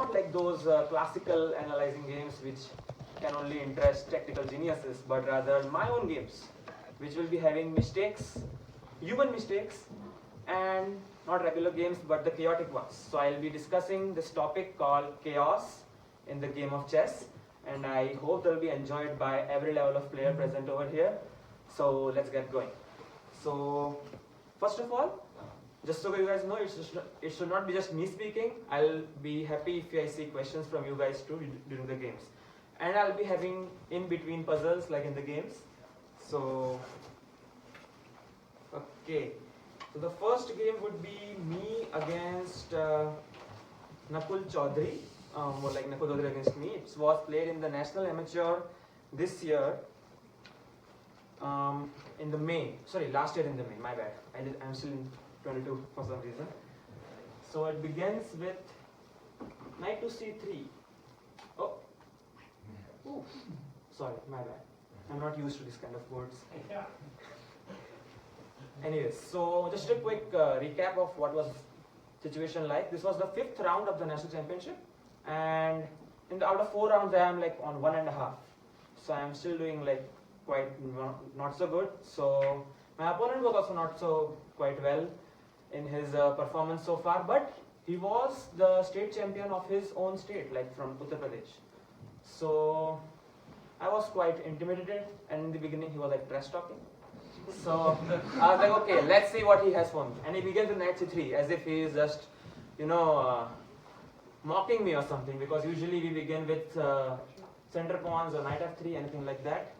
not like those classical analyzing games which can only interest technical geniuses, but rather my own games, which will be having mistakes, human mistakes, and not regular games, but the chaotic ones. So I'll be discussing this topic called chaos in the game of chess, and I hope they'll be enjoyed by every level of player present over here. So let's get going. So first of all, just so you guys know, it should not be just me speaking. I'll be happy if I see questions from you guys too during the games. And I'll be having in-between puzzles like in the games. So, okay. So the first game would be me against Nakul Chaudhary, more like Nakul Chaudhary against me. It was played in the National Amateur this year, in the May. Sorry, last year in the May. My bad. I'm still in 22 for some reason. So it begins with knight to c3. Oh, ooh. Sorry, my bad. I'm not used to this kind of words. Yeah. Anyways, so just a quick recap of what was situation like. This was the 5th round of the national championship, and out of 4 rounds, I am like on 1.5. So I am still doing like quite not so good. So my opponent was also not so quite well in his performance so far, but he was the state champion of his own state, like from Uttar Pradesh. So I was quite intimidated, and in the beginning he was like trash talking. So I was like, okay, let's see what he has for me. And he begins with knight c3 as if he is just, mocking me or something, because usually we begin with center pawns or knight f3, anything like that.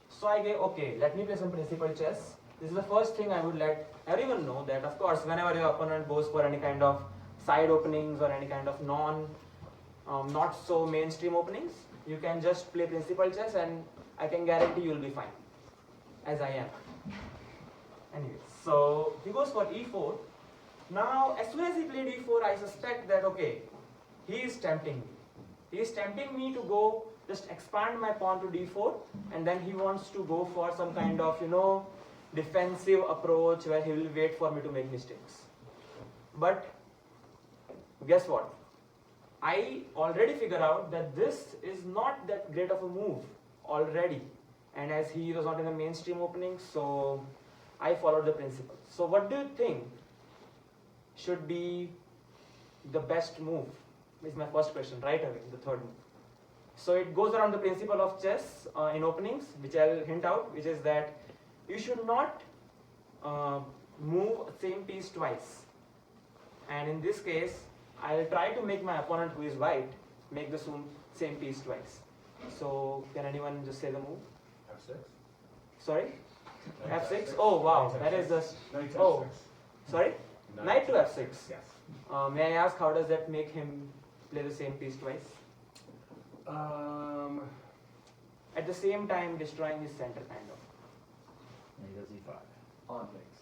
So I gave, okay, let me play some principal chess. This is the first thing I would let everyone know, that of course whenever your opponent goes for any kind of side openings or any kind of not so mainstream openings, you can just play principal chess and I can guarantee you'll be fine, as I am. Anyway, so he goes for e4. Now as soon as he played e4, I suspect that okay, he is tempting me. He is tempting me to go just expand my pawn to d4, and then he wants to go for some kind of defensive approach where he will wait for me to make mistakes. But guess what? I already figured out that this is not that great of a move already, and as he was not in the mainstream opening, so I followed the principle. So what do you think should be the best move? Is my first question right away, the third move. So it goes around the principle of chess in openings, which I'll hint out, which is that you should not move same piece twice. And in this case, I'll try to make my opponent, who is white, make the same piece twice. So can anyone just say the move? F6. Sorry? F6? Oh wow, that is just... Knight Oh, F6. sorry? Knight to F6. Yes. May I ask, how does that make him play the same piece twice? At the same time destroying his center, kind of. And he does e5. Pawn takes.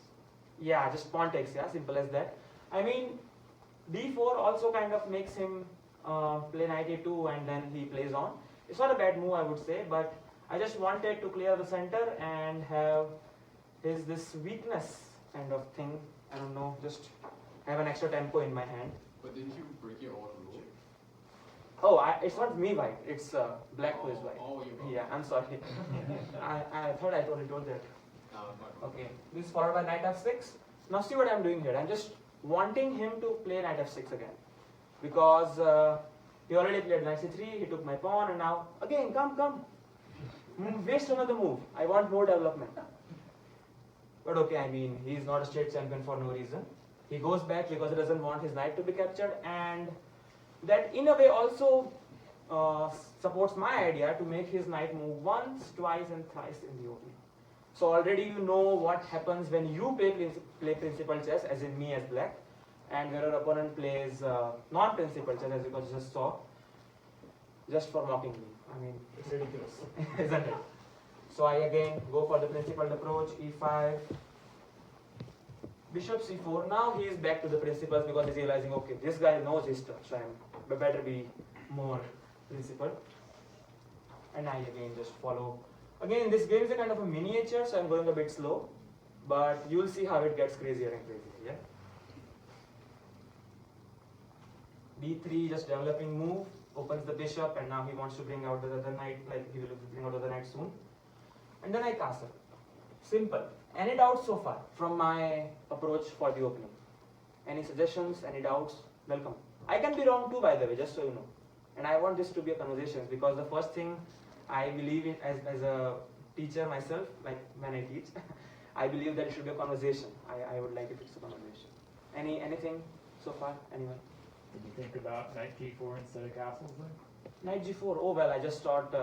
Yeah, just pawn takes, yeah, simple as that. I mean, d4 also kind of makes him play knight a2 and then he plays on. It's not a bad move, I would say, but I just wanted to clear the center and have this weakness kind of thing. I don't know, just have an extra tempo in my hand. But didn't you break your own rule? Oh, it's not me white, it's black who is white. Oh, you broke. Yeah, I'm sorry. I thought I already told that. Okay, this is followed by knight f6. Now see what I'm doing here. I'm just wanting him to play knight f6 again, because he already played knight c3, he took my pawn, and now again, come. Waste another move. I want more development. But okay, I mean, he's not a state champion for no reason. He goes back because he doesn't want his knight to be captured, and that in a way also supports my idea to make his knight move once, twice, and thrice in the opening. So already you know what happens when you play principal chess, as in me as black, and where your opponent plays non-principal chess, as you just saw, just for mocking me. I mean, it's ridiculous, isn't it? So I again go for the principled approach, e5, bishop c4. Now he is back to the principles because he's realizing, okay, this guy knows his stuff, so I better be more principled. And I again just follow. Again, this game is a kind of a miniature, so I'm going a bit slow, but you'll see how it gets crazier and crazier, yeah? d3, just developing move, opens the bishop, and now he wants to bring out the other knight, like he will bring out the other knight soon. And then I castle. Simple. Any doubts so far from my approach for the opening? Any suggestions, any doubts? Welcome. I can be wrong too, by the way, just so you know. And I want this to be a conversation, because the first thing I believe in as a teacher myself, like when I teach, I believe that it should be a conversation. I would like it to be a conversation. Anything so far? Anyone? Did you think about knight g4 instead of castles then? Knight g4. Oh well, I just thought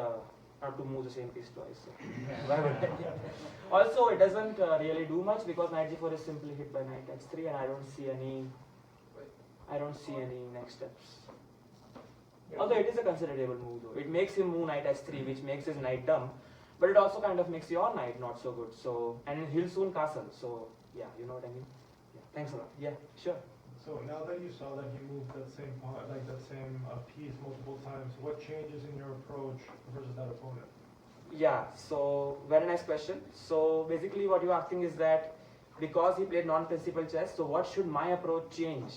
not to move the same piece twice. So. Why would I? Also, it doesn't really do much, because knight g4 is simply hit by knight h3, and I don't see any next steps. Although it is a considerable move though. It makes him move knight h3, which makes his knight dumb, but it also kind of makes your knight not so good. So, and he'll soon castle. So yeah, you know what I mean. Yeah, thanks a lot. Yeah, sure. So now that you saw that he moved that same part, like that same piece multiple times, what changes in your approach versus that opponent? Yeah, so very nice question. So basically what you're asking is that because he played non-principal chess, so what should my approach change?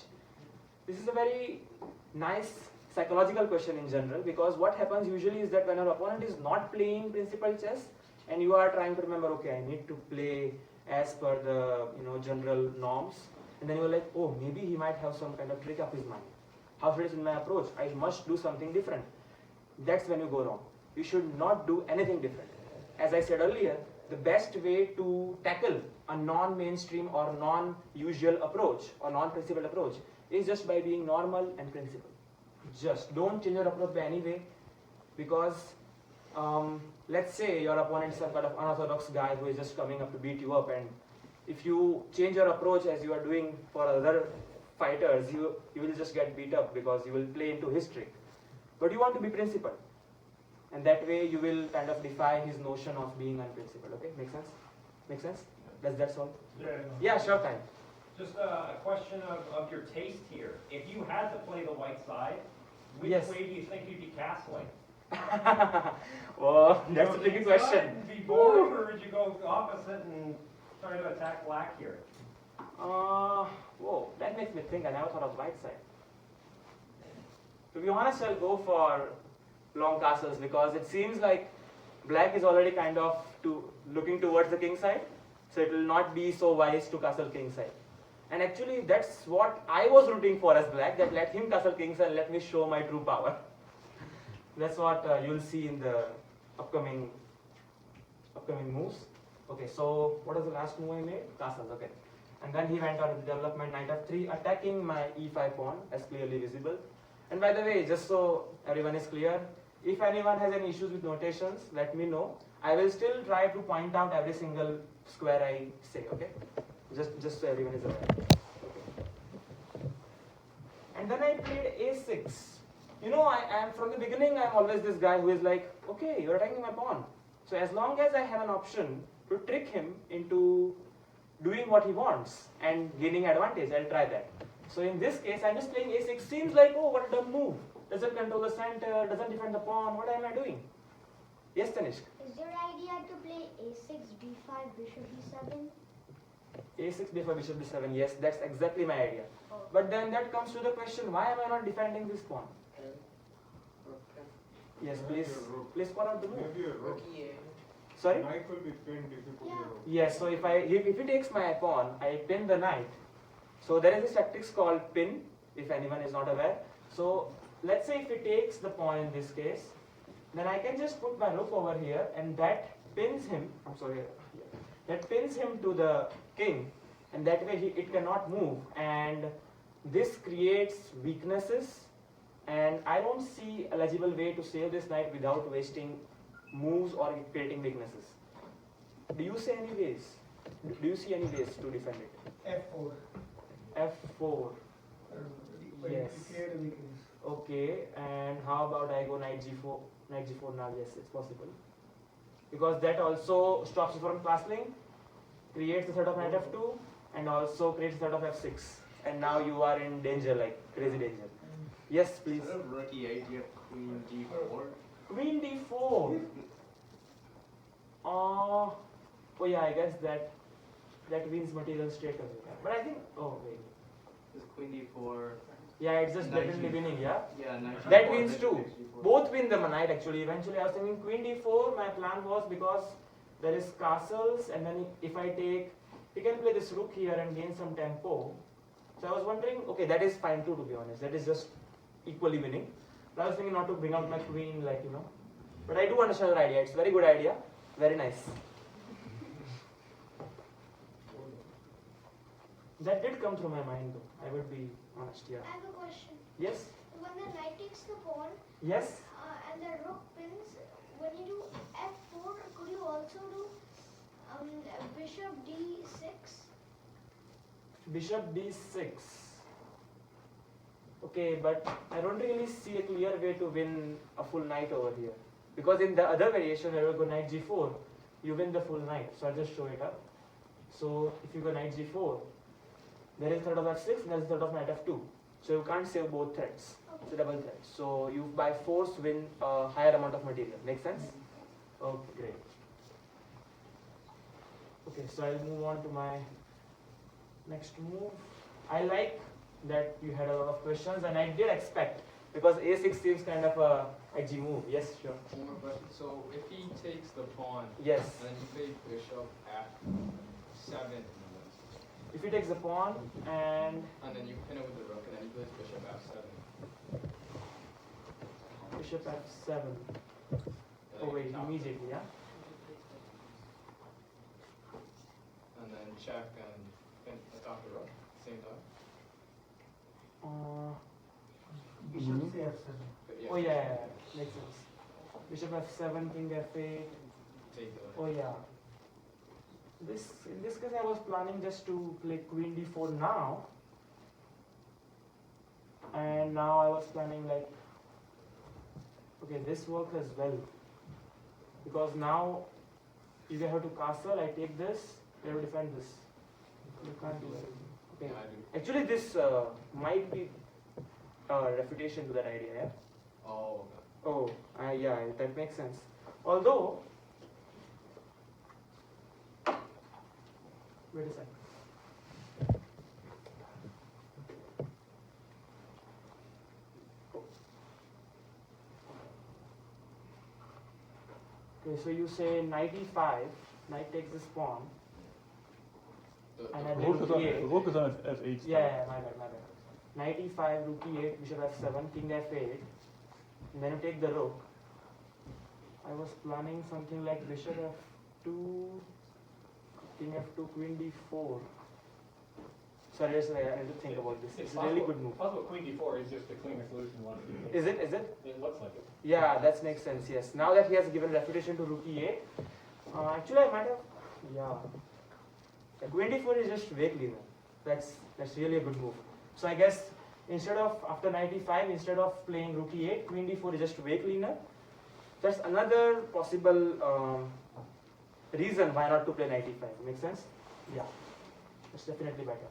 This is a very nice psychological question in general, because what happens usually is that when your opponent is not playing principal chess and you are trying to remember, okay, I need to play as per the general norms, and then you're like, oh, maybe he might have some kind of trick up his mind. How should I change my approach? I must do something different. That's when you go wrong. You should not do anything different. As I said earlier, the best way to tackle a non-mainstream or non-usual approach or non-principled approach is just by being normal and principled. Just don't change your approach by any way, because let's say your opponent is some kind of unorthodox guy who is just coming up to beat you up, and if you change your approach as you are doing for other fighters, you will just get beat up because you will play into his trick. But you want to be principled, and that way you will kind of defy his notion of being unprincipled. Okay, make sense? Make sense? Does that solve? Yeah, sure, time. Just a question of your taste here. If you had to play the white side, which Yes. way do you think you'd be castling? Well, that's a tricky Inside question. and be boring, or would you go opposite and try to attack black here? Whoa, that makes me think. I never thought of white side. To be honest, I'll go for long castles, because it seems like black is already kind of looking towards the king side, so it will not be so wise to castle king side. And actually, that's what I was rooting for as black, that let him castle king side and let me show my true power. That's what you'll see in the upcoming moves. Okay, so what was the last move I made? Castles, okay. And then he went on with development knight f3, attacking my e5 pawn as clearly visible. And by the way, just so everyone is clear, if anyone has any issues with notations, let me know. I will still try to point out every single square I say, okay? Just so everyone is aware. Okay. And then I played a6. I am from the beginning, I'm always this guy who is like, okay, you're attacking my pawn. So as long as I have an option to trick him into doing what he wants and gaining advantage, I'll try that. So in this case, I'm just playing a6. Seems like, oh, what a dumb move. Doesn't control the center, doesn't defend the pawn. What am I doing? Yes, Tanishq. Is your idea to play a6, b5, bishop b7? a6, b5, bishop b7. Yes, that's exactly my idea. But then that comes to the question, why am I not defending this pawn? Yes, please point out the move. Maybe a rook. Sorry? Knight will be pinned if you put Yeah. a rook. Yes, so if he takes my pawn, I pin the knight. So there is this tactics called pin, if anyone is not aware. So let's say if he takes the pawn in this case, then I can just put my rook over here, and that pins him, that pins him to the king, and that way it cannot move, and this creates weaknesses, and I don't see a legible way to save this knight without wasting moves or creating weaknesses. Do you see any ways? Do you see any ways to defend it? F4. F4. Yes. Okay, and how about I go knight g4? Knight g4 now, yes, it's possible. Because that also stops you from castling, creates the threat of knight f2, and also creates the threat of f6. And now you are in danger, like crazy danger. Yes, please. Instead of rook e8, you have queen d4. Queen d4. Oh yeah, I guess that wins material straight away. But I think, oh wait. This queen d4, Yeah, it's just Knight definitely G4. winning, yeah. Yeah, knight That g4, wins then too. takes g4. Both win the knight actually. Eventually, I was thinking queen d4. My plan was because there is castles, and then if I take, he can play this rook here and gain some tempo. So I was wondering, okay, that is fine too, to be honest. That is just equally winning. But I was thinking not to bring out my queen, like, you know. But I do understand your idea. It's a very good idea. Very nice. That did come through my mind though. I would be honest, yeah. I have a question. Yes? When the knight takes the pawn Yes? and the rook pins, when you do f4, could you also do bishop d6? Bishop d6. Okay, but I don't really see a clear way to win a full knight over here. Because in the other variation, where you go knight g4, you win the full knight. So I'll just show it up. So if you go knight g4, there is threat of f6 and there is threat of knight f2. So you can't save both threats. It's a double threat. So you by force win a higher amount of material. Make sense? Okay, great. Okay, so I'll move on to my next move. I like that you had a lot of questions, and I did expect, because a6 seems kind of a edgy move. Yes, sure. One more question. So if he takes the pawn, Yes. and then you play bishop f7, If he takes the pawn and and then you pin it with the rook, and then he plays bishop f7. bishop f7. and Oh then wait, you top it. immediately, yeah. And then check and pin attack the rook same time. Bishop c7. But Oh yeah, makes sense. Bishop f7, king f8. Take the Oh yeah. In this case, I was planning just to play queen d4 now, and now I was planning like, okay, this works as well, because now you have to castle. I take this, you have to defend this. You can't do it. Okay. Yeah, I do. Actually, this might be a refutation to that idea. Yeah. Oh, Oh, yeah, that makes sense. Although, wait a second. Okay, so you say knight e5, knight takes this pawn, and I Rook rook is on, e8. rook is on f8. Yeah, my bad. Knight e5, rook e8, bishop f7, king f8, and then you take the rook. I was planning something like bishop f2, king f2, queen d4. Sorry, I had to think about this. It's a really good move. Possible queen d4 is just a cleaner solution once you Is it? Is it? It looks like it. Yeah, that makes sense, yes. Now that he has given refutation to rook e8, actually I might have, yeah. The queen d4 is just way cleaner. That's really a good move. So I guess instead of, after knight e5, instead of playing rook e8, queen d4 is just way cleaner. That's another possible reason why not to play knight e5. Make sense? Yeah, that's definitely better.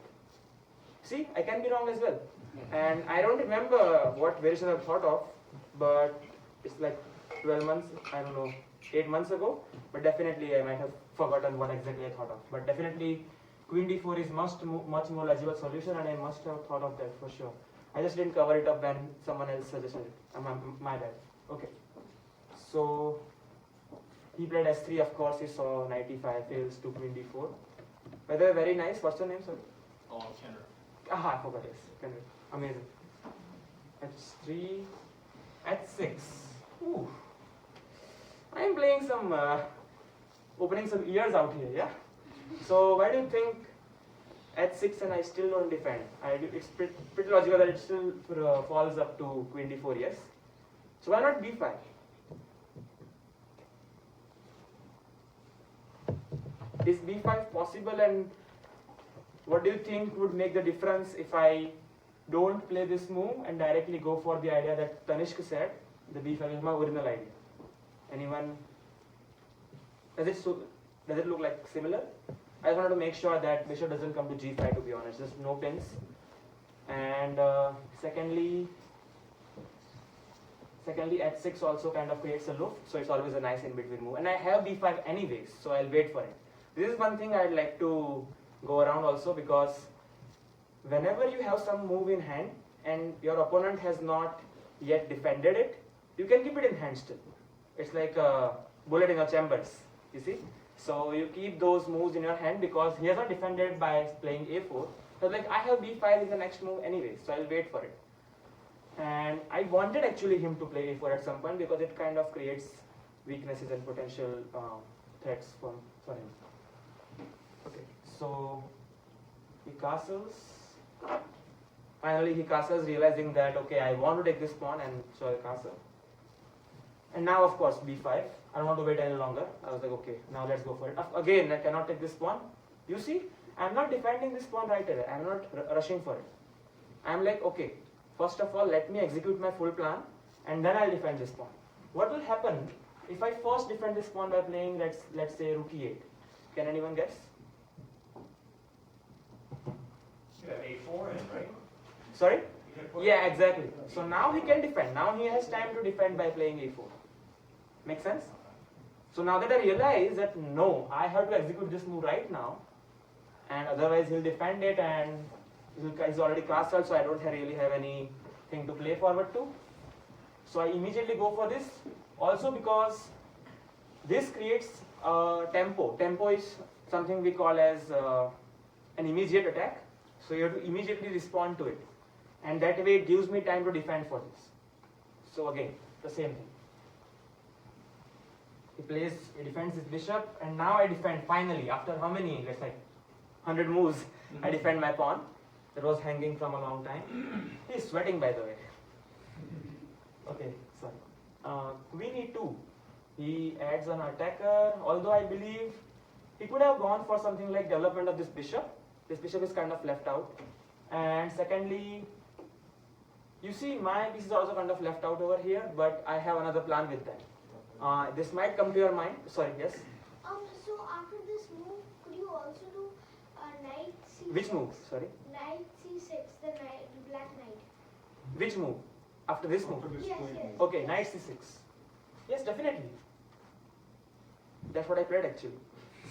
See, I can be wrong as well. And I don't remember what variation I've thought of, but it's like 12 months, I don't know, 8 months ago. But definitely I might have forgotten what exactly I thought of. But definitely queen d4 is much more legible solution, and I must have thought of that for sure. I just didn't cover it up when someone else suggested it. My bad. Okay. So he played s3, of course he saw knight e5 fails to queen d4. By the way, very nice. What's your name, sir? oh, Kenner. Aha, I forgot this. Amazing. h3, h6. Ooh. I am playing some, opening some ears out here, yeah? So why do you think h6 and I still don't defend? It's pretty logical that it still falls up to queen d4, yes? So why not b5? Is b5 possible, and what do you think would make the difference if I don't play this move and directly go for the idea that Tanishq said, the b5 is my original idea? Anyone? Does it look like similar? I just wanted to make sure that bishop doesn't come to g5, to be honest, just no pins. And secondly h6 also kind of creates a loop, so it's always a nice in-between move. And I have b5 anyways, so I'll wait for it. This is one thing I'd like to go around also, because whenever you have some move in hand and your opponent has not yet defended it, you can keep it in hand still. It's like a bullet in your chambers, you see. So you keep those moves in your hand because he has not defended by playing a4. So like I have b5 in the next move anyway, so I'll wait for it. And I wanted actually him to play a4 at some point because it kind of creates weaknesses and potential threats for him. Okay, so he castles. Finally he castles, realizing that okay, I want to take this pawn, and so I castle. And now of course b5. I don't want to wait any longer. I was like, okay, now let's go for it. Again, I cannot take this pawn. You see, I'm not defending this pawn right away. I'm not rushing for it. I'm like, okay, first of all, let me execute my full plan, and then I'll defend this pawn. What will happen if I first defend this pawn by playing, let's say, rook e8? Can anyone guess? You have a4 in, right? Sorry? You can put- Yeah, exactly. So now he can defend. Now he has time to defend by playing a4. Make sense? So now that I realize that no, I have to execute this move right now, and otherwise he'll defend it, and he's already castled, so I don't really have anything to play forward to. So I immediately go for this. Also because this creates tempo. Tempo is something we call as an immediate attack. So you have to immediately respond to it. And that way it gives me time to defend for this. So again, the same thing. He defends his bishop, and now I defend finally, after how many, let's say, 100 moves, I defend my pawn that was hanging from a long time. He's sweating, by the way. Okay, sorry. Queen e2. He adds an attacker, although I believe he could have gone for something like development of this bishop. This bishop is kind of left out. And secondly, you see my piece is also kind of left out over here, but I have another plan with that. This might come to your mind. Sorry, yes? So after this move, could you also do knight c6? Which move? Sorry. Knight c6, the black knight. Which move? After this move? Yes, yes. Okay, knight c6. Yes, definitely. That's what I played actually.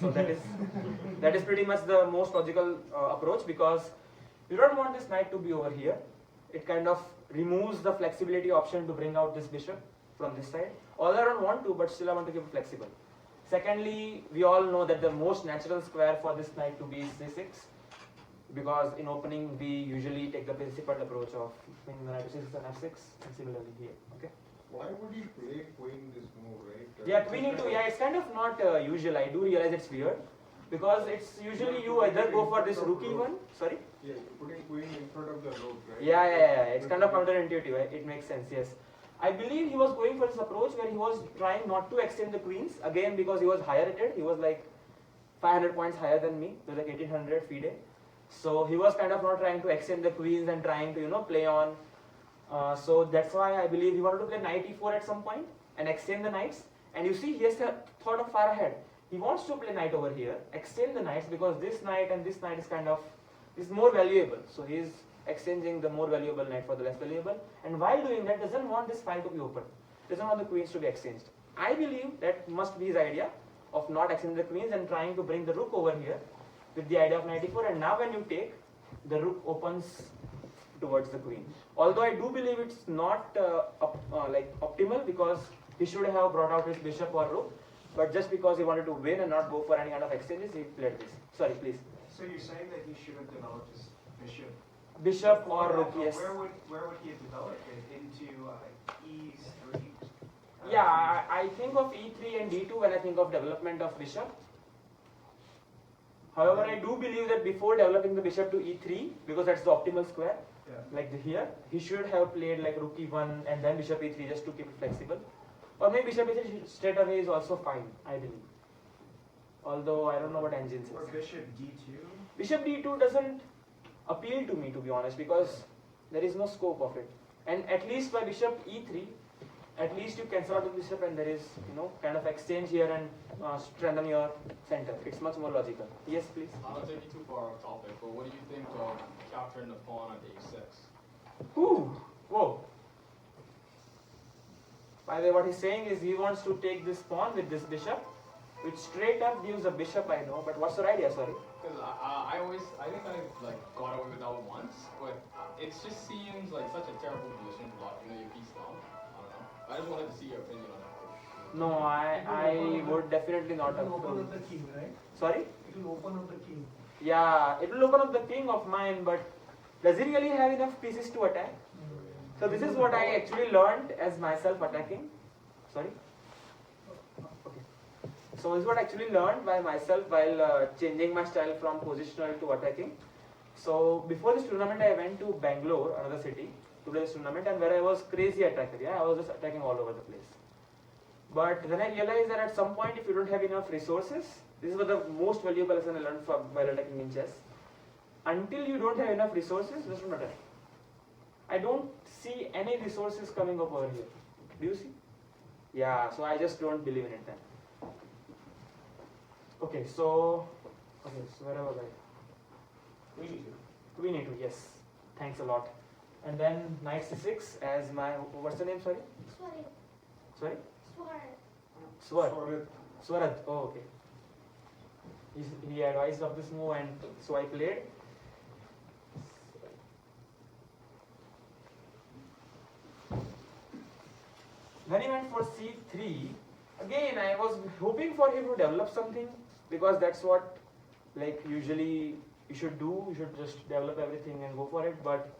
So that is pretty much the most logical approach, because you don't want this knight to be over here. It kind of removes the flexibility option to bring out this bishop from this side. Although I don't want to, but still I want to keep it flexible. Secondly, we all know that the most natural square for this knight to be is c6, because in opening we usually take the principal approach of bringing the knight to c6 and f6, and similarly here. Okay. Why would he play queen this move, right? Yeah, queen e2. Yeah, it's kind of not usual. I do realize it's weird, because it's usually you either go for this rook e1. Sorry. Yeah, you're putting queen in front of the rook, right? Yeah. It's kind of counterintuitive. It makes sense. Yes. I believe he was going for this approach where he was trying not to extend the queens, again because he was higher rated. He was like 500 points higher than me, so like 1800 FIDE. So he was kind of not trying to extend the queens and trying to play on. So that's why I believe he wanted to play knight e4 at some point and extend the knights. And you see, he has thought of far ahead. He wants to play knight over here, extend the knights, because this knight and this knight is more valuable. So he is exchanging the more valuable knight for the less valuable, and while doing that doesn't want this file to be open, doesn't want the queens to be exchanged. I believe that must be his idea of not exchanging the queens and trying to bring the rook over here with the idea of knight e4, and now when you take, the rook opens towards the queen. Although I do believe it's not like optimal, because he should have brought out his bishop or rook, but just because he wanted to win and not go for any kind of exchanges, he played this. Sorry, please. So you're saying that he should have developed his bishop? Bishop or rook, yes. Where would he have developed it? Into E3? Yeah, I think of E3 and D2 when I think of development of bishop. However, I do believe that before developing the bishop to E3, because that's the optimal square, like here, he should have played like rook E1 and then bishop E3 just to keep it flexible. Or maybe bishop E3 straight away is also fine, I believe. Although I don't know what engine says. Or bishop D2? Bishop D2 doesn't appeal to me, to be honest, because there is no scope of it. And at least by bishop E3, at least you cancel out the bishop and there is, kind of exchange here and strengthen your center. It's much more logical. Yes, please. I don't take you too far off topic, but what do you think of capturing the pawn on a6? Ooh, whoa. By the way, what he's saying is he wants to take this pawn with this bishop, which straight up gives a bishop, I know, but what's your idea, sorry? Because I think I like got away with that one once, but it just seems like such a terrible position to block, you know, your piece down. I don't know. I just wanted to see your opinion on that. No, I would definitely not It will open approve. up the king, right? Sorry? It will open up the king. Yeah, it will open up the king of mine, but does he really have enough pieces to attack? So this is what I actually learned as myself attacking. Sorry? Okay. So this is what I actually learned by myself while changing my style from positional to attacking. So before this tournament I went to Bangalore, another city, to play this tournament, and where I was crazy attacker. Yeah, I was just attacking all over the place. But then I realized that at some point if you don't have enough resources, this is what the most valuable lesson I learned from while attacking in chess. Until you don't have enough resources, just don't attack. I don't see any resources coming up over here. Do you see? Yeah, so I just don't believe in it then. Okay, so where was I? Queen E2, yes. Thanks a lot. And then knight c6 as my, what's the name, sorry? Sorry. Sorry? Sword. Swar. Swarad. Oh, okay. He advised of this move, and so I played. Then he went for c3. Again, I was hoping for him to develop something, because that's what, like, usually you should do. You should just develop everything and go for it. But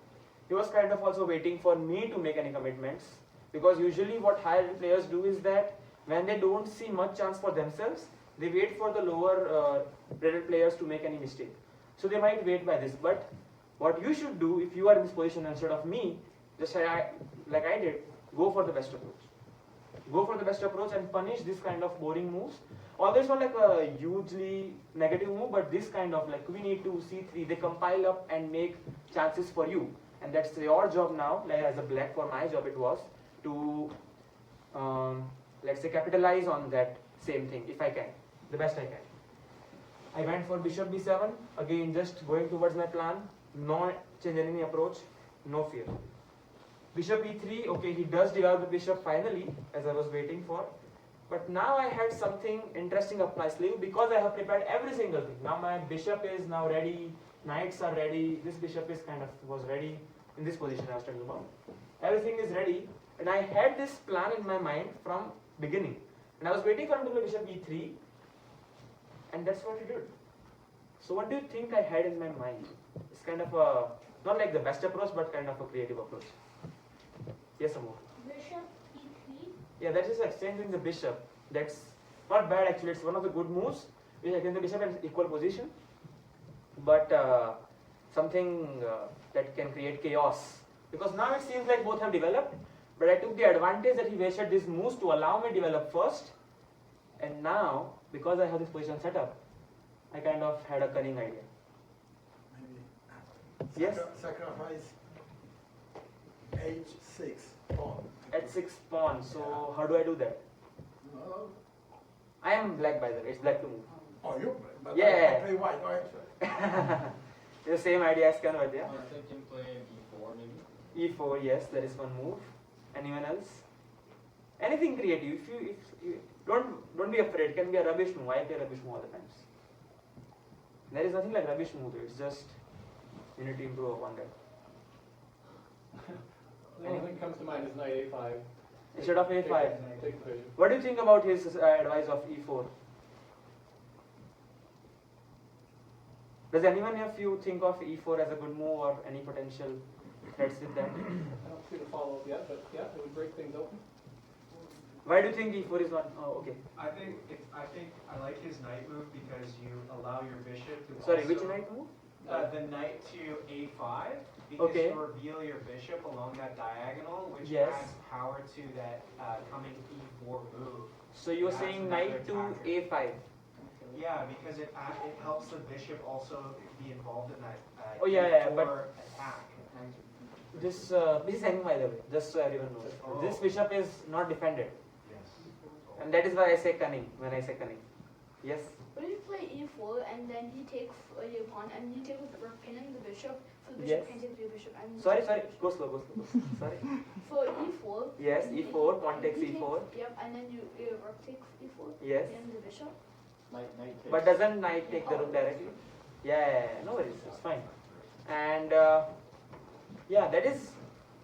he was kind of also waiting for me to make any commitments, because usually what higher players do is that when they don't see much chance for themselves, they wait for the lower rated players to make any mistake. So they might wait by this. But what you should do if you are in this position instead of me, just like I did, go for the best approach. Go for the best approach and punish this kind of boring moves. Although it's not like a hugely negative move, but this kind of like queen e2, c3, they compile up and make chances for you. And that's your job now, like as a black, for my job it was, to let's say capitalize on that same thing if I can, the best I can. I went for bishop b7, again just going towards my plan, no change any approach, no fear. Bishop e3, okay, he does develop the bishop finally, as I was waiting for. But now I had something interesting up my sleeve, because I have prepared every single thing. Now my bishop is now ready, knights are ready, this bishop is was ready in this position I was talking about. Everything is ready, and I had this plan in my mind from beginning. And I was waiting for him to play bishop e3, and that's what he did. So what do you think I had in my mind? It's kind of a, not like the best approach, but kind of a creative approach. Yes, Amor. Bishop e3. Yeah, that is exchanging the bishop. That's not bad actually. It's one of the good moves. We against the bishop in equal position, but something that can create chaos. Because now it seems like both have developed, but I took the advantage that he wasted these moves to allow me to develop first. And now, because I have this position set up, I kind of had a cunning idea. Maybe. Yes? Sacrifice h6 pawn. At 6 pawn. So how do I do that? No. I am black, by the way. It's black to move. Oh, you play, but Yeah. I play white, right? The same idea as convert, yeah? I was thinking playing e4 maybe. E4, yes, there is one move. Anyone else? Anything creative. If you don't be afraid. It can be a rubbish move. I play rubbish move all the times. There is nothing like rubbish move. It's just you need to improve upon that. The only thing that comes to mind is knight a5. Instead of a5. Take the bishop. What do you think about his advice of e4? Does anyone of you think of e4 as a good move or any potential threats with that? I don't see the follow-up yet, but yeah, it would break things open. Why do you think e4 is not? Oh, okay. I think I like his knight move because you allow your bishop to Sorry, also, which knight move? the knight to a5 because Okay. you reveal your bishop along that diagonal, which Yes. adds power to that coming e4 move. So you're That's saying another knight to attacker. a5. Yeah, because it helps the bishop also be involved in that Oh, yeah, e4 but- attack. This is hanging, by the way, just so everyone knows. Oh. This bishop is not defended, Yes. and that is why I say cunning when I say cunning. Yes. What if you play e4 and then he takes your pawn and you take we're pinning the bishop, so the Yes. bishop can take your bishop and you Sorry, take sorry. the bishop. Go slow, go slow. Sorry. For e4. Yes, and e4, pawn takes he e4. Yep, and then you rook takes e4. Yes. And the bishop. Knight takes. But doesn't knight take the rook directly? Yeah, no worries, it's fine. And yeah, that is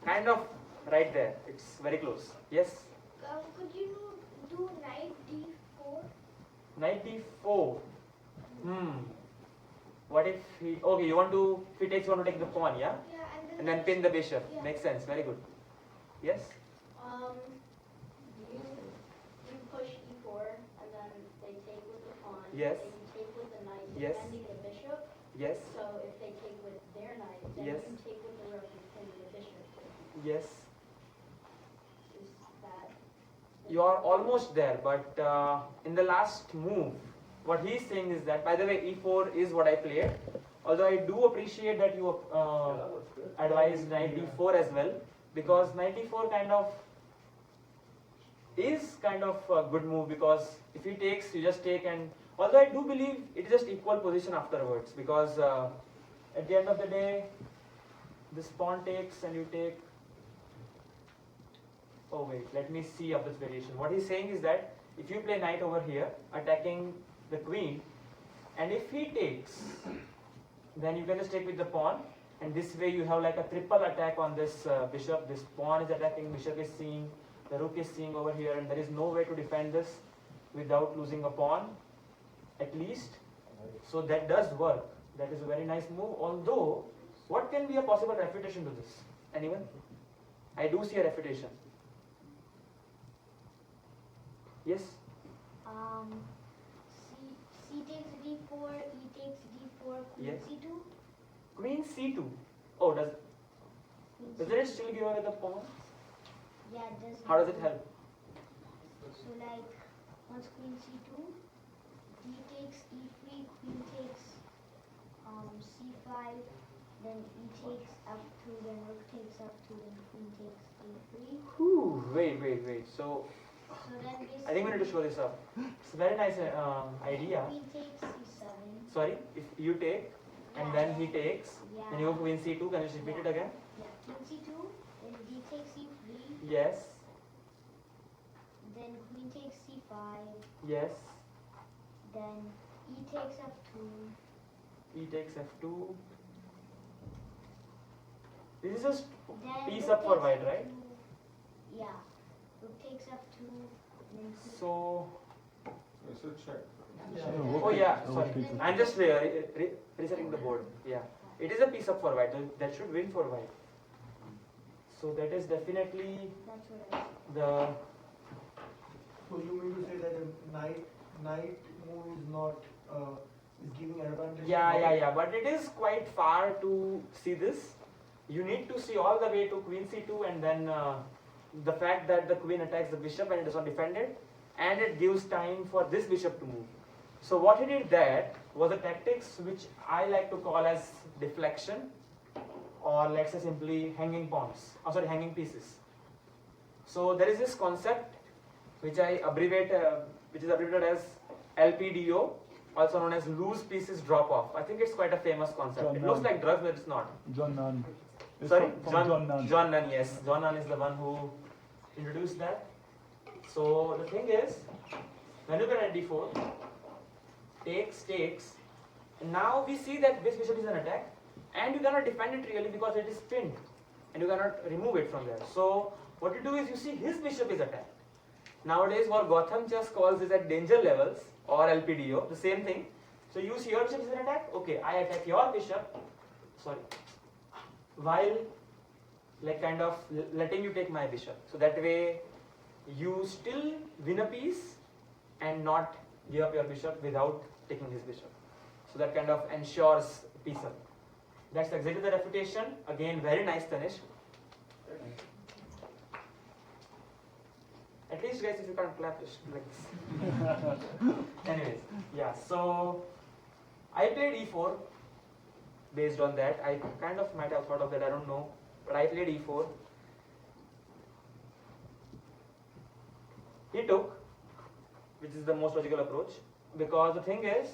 kind of right there. It's very close. Yes, Could you do knight d4? knight d4. What if he? Okay, you want to? If he takes, you want to take the pawn, yeah? Yeah, And then pin the bishop. Yeah. Makes sense. Very good. Yes. You push e4, and then they take with the pawn. Yes. Then you take with the knight, Yes. defending the bishop. Yes. So if they take with their knight, then Yes. you take with the rook and pin the bishop. Yes. Is that? You are almost there, but in the last move, what he is saying is that, by the way, e4 is what I played. Although I do appreciate that you advised knight d4 as well, because knight d4 is kind of a good move, because if he takes, you just take, and although I do believe it is just equal position afterwards, because at the end of the day, this pawn takes and you take. Oh wait, let me see of this variation. What he's saying is that if you play knight over here, attacking the queen, and if he takes, then you can just take with the pawn, and this way you have like a triple attack on this bishop. This pawn is attacking, bishop is seeing, the rook is seeing over here, and there is no way to defend this without losing a pawn, at least. So that does work. That is a very nice move. Although, what can be a possible refutation to this? Anyone? I do see a refutation. Yes? C takes d4, e takes d4, queen Yes. c2. Queen c2. Oh, doesn't it still give away the pawn? Yeah, it does. How does it help? So like, once queen c2, d takes e3, queen takes c5, then e takes f2, then rook takes f2, then queen takes a3. Whew, wait. So, So then I think we need to show this up. It's a very nice idea. queen takes c7. Sorry, if you take and then he takes, Yeah. then you go queen c2. Can you just repeat it again? Yeah, queen c2, then d takes e3, Yes, then queen takes c5, yes. then e takes f2. E takes f2. This is just Then piece rook up for takes white, right? f2. Yeah, rook takes f2, then So, It's a check. oh yeah, sorry. I'm just resetting the board. Yeah, it is a piece up for white. That should win for white. So that is definitely that's what I the. So you mean to say that a knight move is not is giving advantage? Yeah. But it is quite far to see this. You need to see all the way to queen c2, and then the fact that the queen attacks the bishop and it is not defended, and it gives time for this bishop to move. So what he did that was a tactics which I like to call as deflection, or let's say simply hanging pawns. Hanging pieces. So there is this concept which I abbreviate, which is abbreviated as LPDO, also known as loose pieces drop off. I think it's quite a famous concept. It looks like drugs, but it's not. John Nunn. It's Sorry, from John Nunn. John Nunn, yes. John Nunn is the one who introduced that. So the thing is, when you get at d4, takes, and now we see that this bishop is an attack, and you cannot defend it really because it is pinned, and you cannot remove it from there. So what you do is you see his bishop is attacked. Nowadays, what Gotham chess calls is at danger levels, or LPDO, the same thing. So you see your bishop is an attack. Okay, I attack your bishop. Sorry. While like kind of letting you take my bishop. So that way you still win a piece and not give up your bishop without taking his bishop. So that kind of ensures peace up. That's exactly the refutation. Again, very nice, Tanish. At least guys, if you can't clap, just like this. Anyways, yeah, so I played e4 based on that. I kind of might have thought of that, I don't know. But I played e4. He took, which is the most logical approach. Because the thing is,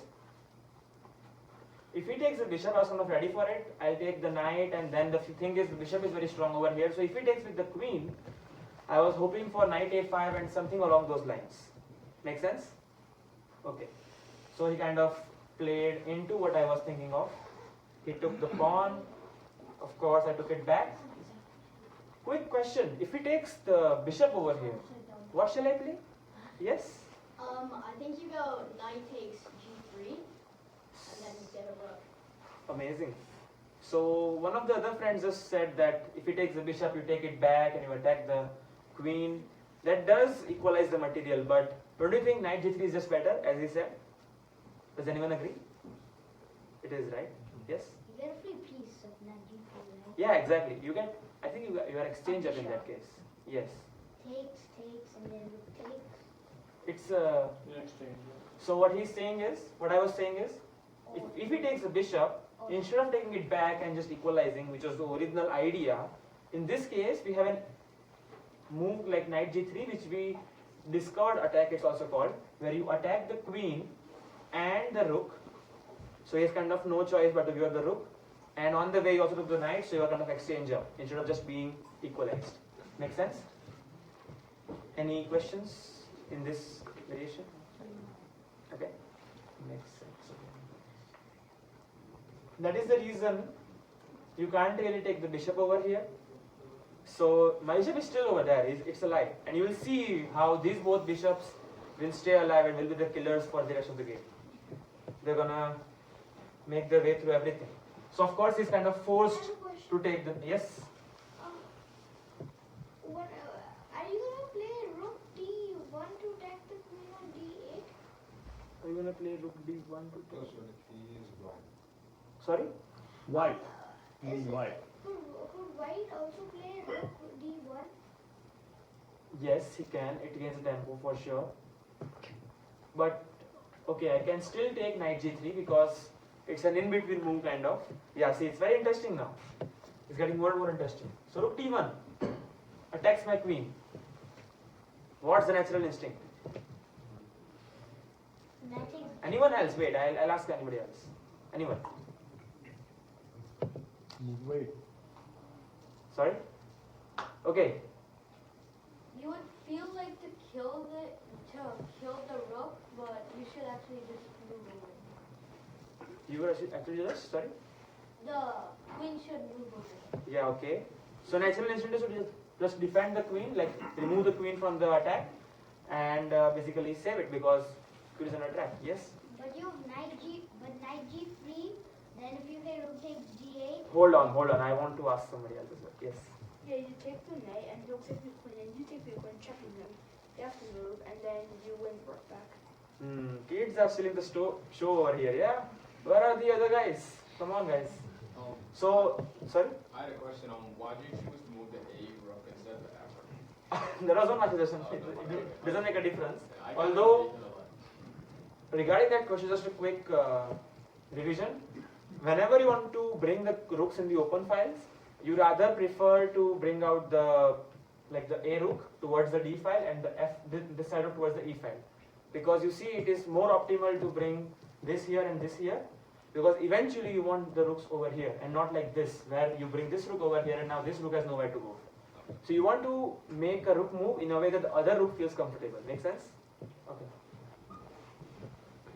if he takes the bishop, I was kind of ready for it. I'll take the knight, and then the thing is, the bishop is very strong over here. So if he takes with the queen, I was hoping for knight a5 and something along those lines. Make sense? Okay. So he kind of played into what I was thinking of. He took the pawn. Of course, I took it back. Quick question. If he takes the bishop over here, what shall I play? Yes? I think you go knight takes g3, and then you get a rook. Amazing. So one of the other friends just said that if he takes the bishop, you take it back and you attack the queen. That does equalize the material, but don't you think knight g3 is just better, as he said? Does anyone agree? It is, right? Yes? You get a free piece of knight g3, right? Yeah, exactly. You get, I think you are exchange up in that case. Yes. Takes, and then rook takes. It's In exchange. so what he's saying is, what I was saying is, if he takes the bishop, instead of taking it back and just equalizing, which was the original idea, in this case we have a move like knight g3, which we discovered attack, it's also called, where you attack the queen and the rook. So he has kind of no choice but to give up the rook, and on the way you also took the knight, so you are kind of exchange up instead of just being equalized. Make sense? Any questions in this variation? Okay, makes sense. That is the reason you can't really take the bishop over here. So my bishop is still over there, it's alive. And you will see how these both bishops will stay alive and will be the killers for the rest of the game. They're gonna make their way through everything. So of course he's kind of forced to take the, yes? What, are you gonna play rook d1 to attack the queen on d8? Are you gonna play rook d1 to Those are the keys, black. Sorry? White. Is Mean it- white. Could white also play rook d1? Yes, he can. It gains a tempo for sure. But okay, I can still take knight g3 because it's an in-between move kind of. Yeah, see, it's very interesting now. It's getting more and more interesting. So rook d1 attacks my queen. What's the natural instinct? Knight takes. Anyone else? Wait, I'll ask anybody else. Anyone? Wait. Sorry? Okay. You would feel like to kill the rook, but you should actually just move away. You were actually just, sorry? The queen should move away. Yeah, okay. So natural instinct is to just defend the queen, like remove the queen from the attack and basically save it because queen is under attack. Yes? But you have knight g3, then if you play rook takes d8. Hold on. I want to ask somebody else as well. Yes. Yeah, you take the knight and he'll take the queen, and you take the queen, checking him. You have to move, and then you win the rook back. Kids are stealing the show over here, yeah? Where are the other guys? Come on, guys. So, sorry? I had a question on why did you choose to move the A rook instead of the F rook? There was one suggestion. Oh, no, okay. It doesn't make a difference. I Although, regarding that question, just a quick revision. Whenever you want to bring the rooks in the open files, you rather prefer to bring out the A rook towards the D file and the F this side rook towards the E file, because you see it is more optimal to bring this here and this here, because eventually you want the rooks over here and not like this where you bring this rook over here and now this rook has nowhere to go. So you want to make a rook move in a way that the other rook feels comfortable. Make sense? Okay.